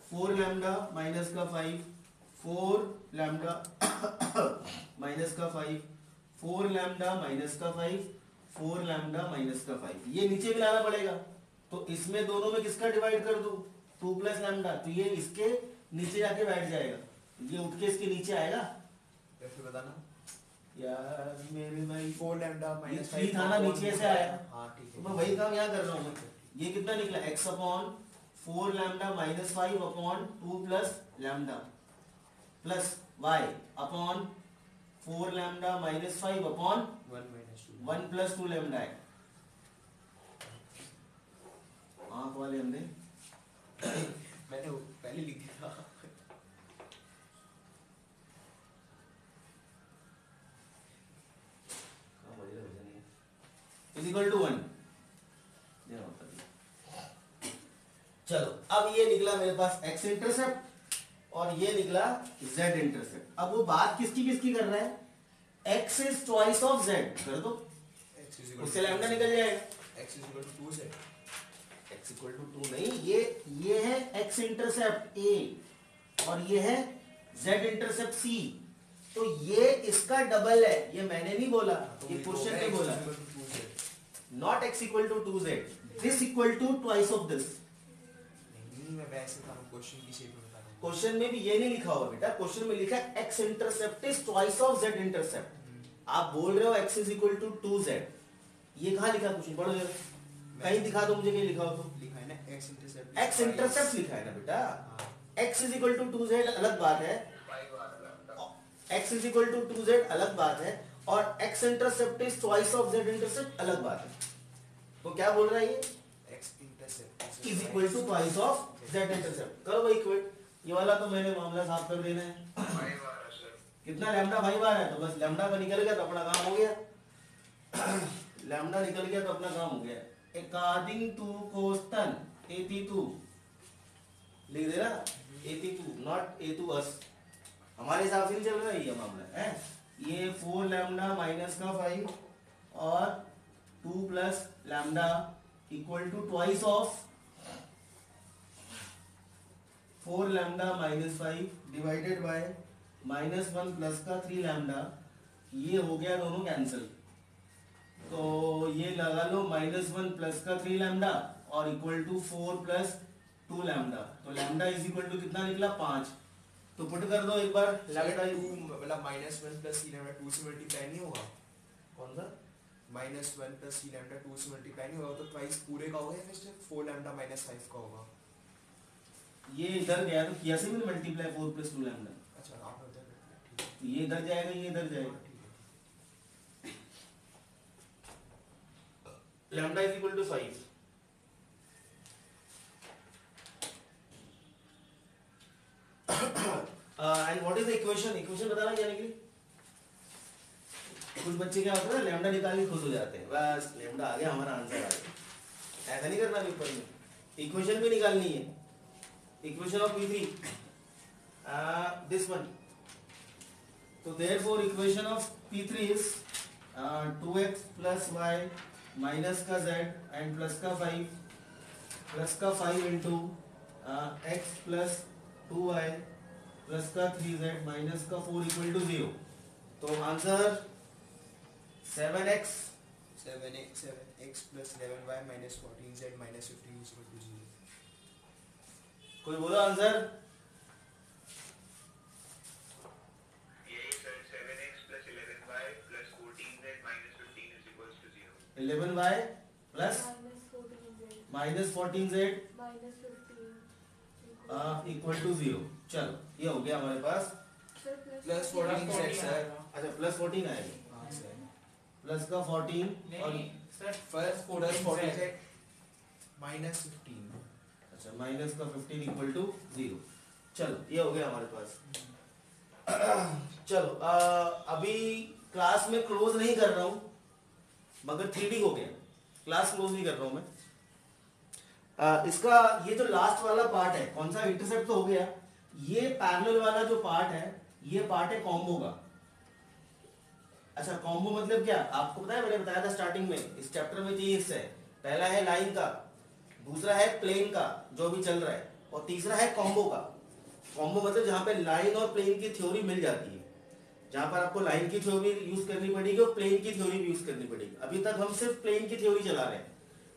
4 lambda minus का 5, 4 लैम्डा माइनस का 5, 4 लैम्डा माइनस का 5, 4 लैम्डा माइनस का 5। ये नीचे भी लाना पड़ेगा, तो इसमें दोनों में किसका डिवाइड कर दूं, 2 प्लस लैम्डा, तो ये इसके नीचे जाके बैठ जाएगा, ये उठ के इसके नीचे आएगा। फिर बताना यार मेरे भाई 4 लैम्डा माइनस 3 था ना, नीचे से आया। हाँ ठीक तो है, मैं वही काम यहाँ कर रहा हूँ। ये कितना निकला, x upon 4 lambda minus 5 upon 2 plus lambda plus y upon 4 lambda minus 5 upon 1 plus 2 lambda है। आंख वाले हमने मैंने पहले लिख दिया था। Is equal to 1। चलो अब ये निकला मेरे पास x इंटरसेप्ट और ये निकला z इंटरसेप्ट। अब वो बात किसकी किसकी कर रहा है, x is twice of z कर दो, उससे लैम्डा निकल जाएगा। x is equal to 2z, x equal to 2 नहीं, ये है x इंटरसेप्ट a और ये है z इंटरसेप्ट c, तो ये इसका डबल है, ये मैंने नहीं बोला, ये क्वेश्चन में बोला। Not x equal to 2z, this equal to twice of this. नहीं मैं वैसे था, क्वेश्चन की शेप में बता रहा हूं। क्वेश्चन में भी ये नहीं लिखा हुआ बेटा, क्वेश्चन में लिखा है x intercept is twice of z intercept. आप बोल रहे हो x is equal to 2z, ये कहाँ लिखा, कुछ पढ़ो जरा, कहीं दिखा दो मुझे, कहीं लिखा हो तो। लिखा है ना x इंटरसेप्ट लिखा है ना बेटा, x is equal to 2z अलग बात है, x is equal to 2z अलग बात है, और x intercept is twice of z intercept अलग बात है। तो क्या बोल रहा है ये, x intercept is equal to twice of z intercept. करो भाई इक्वेट, ये वाला तो मैंने मामला साफ कर देना है। 5 बार है सर। कितना लैम्डा 5 बार है, तो बस लैम्डा का निकल गया तो अपना काम हो गया। लैम्डा निकल गया तो अपना काम हो गया। अकॉर्डिंग टू क्वेश्चन 82 लिख दे ना, 82 नॉट ए टू अस, हमारे हिसाब से नहीं चल रहा है ये मामला है। ये 4 लैम्डा माइनस का 5 और 2 plus lambda equal to twice of 4 lambda minus 5 divided by -1 plus का 3 लैम्डा, ये हो गया दोनों कैंसिल, तो ये लगा लो -1 प्लस का 3 लैम्डा और इक्वल टू 4 प्लस 2 लैम्डा, तो लैम्डा इज इक्वल टू कितना निकला 5। तो पुट कर दो एक बार लैम्डा, मतलब -1 प्लस c लैम्डा 2 से मल्टीप्लाई नहीं होगा, कौन सा -1 प्लस c लैम्डा 2 से मल्टीप्लाई नहीं होगा, तो ट्वाइस पूरे का होगा या फिर सिर्फ 4 लैम्डा माइनस 5 का होगा। ये इधर गया तो किया से भी मल्टीप्लाई 4 प्लस 2 लैम्डा, अच्छा आप उधर ठीक है, तो ये इधर जाएगा ये इधर जाएगा, ठीक है। Lambda is equal to 5। And what is the equation, equation बताना क्या निकली। कुछ बच्चे क्या होता है लैम्डा निकाल के खुश हो जाते हैं, बस लैम्डा आ गया हमारा आंसर आ गया, ऐसा नहीं करना पेपर में, इक्वेशन भी निकालनी है। Equation of P3 this one, तो therefore equation of P3 is 2x plus y minus का z एंड प्लस का 5 into x plus 2y plus का 3z माइनस का 4 इक्वल टू 0। तो answer 7x 7x plus 11y minus 14z minus 15 is equal to 0। कोई बोलो आंसर। यही sir 7x plus 11y plus 14z minus 15 is equals to 0. 11y plus minus 14z -14z minus 15 equal to 0। चलो ये हो गया हमारे पास सर प्लस 14 सेट सर। अच्छा प्लस 14 आएगा, हाँ सर। प्लस का 14 और नहीं sir first plus 14 set minus 15। अच्छा माइनस का 15 इक्वल टू 0। चलो ये हो गया हमारे पास। चलो अभी क्लास में क्लोज नहीं कर रहा हूं, मगर 3D हो गया, क्लास क्लोज नहीं कर रहा हूं मैं। इसका ये जो लास्ट वाला पार्ट है, कौन सा, इंटरसेप्ट तो हो गया, ये पैरेलल वाला जो पार्ट है, ये पार्ट है कॉम्बो का। अच्छा कॉम्बो मतलब क्या, आपको पता है, मैंने बताया था स्टार्टिंग में, इस चैप्टर में 3 हिस्से है। पहला है लाइन का, दूसरा है प्लेन का जो भी चल रहा है, और तीसरा है कॉम्बो का। कॉम्बो मतलब जहां पे लाइन और प्लेन की थ्योरी मिल जाती है, जहां पर आपको लाइन की थ्योरी यूज करनी पड़ेगी और प्लेन की थ्योरी भी यूज करनी पड़ेगी। अभी तक हम सिर्फ प्लेन की थ्योरी चला रहे हैं,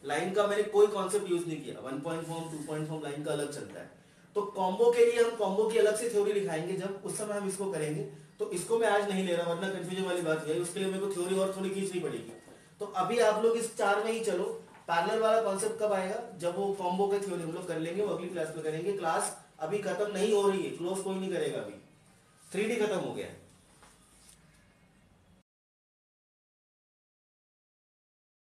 लाइन का मैंने कोई कॉन्सेप्ट यूज नहीं किया। 1 point form, 2 point form line का अलग चलता है। तो कॉम्बो के लिए हम कॉम्बो की अलग से थ्योरी लिखाएंगे, जब उस समय हम इसको करेंगे। तो इसको मैं आज नहीं ले रहा, वरना कंफ्यूजन वाली बात है, उसके लिए मेरे को थ्योरी और थोड़ी खींचनी पड़ेगी। तो अभी आप लोग इस 4 में ही चलो। पैरेलल वाला कॉन्सेप्ट कब आएगा, जब वो कॉम्बो की थ्योरी हम लोग कर लेंगे, वो अगली क्लास में करेंगे। क्लास अभी खत्म नहीं हो रही है, क्लोज कोई नहीं करेगा अभी, 3D खत्म हो गया है।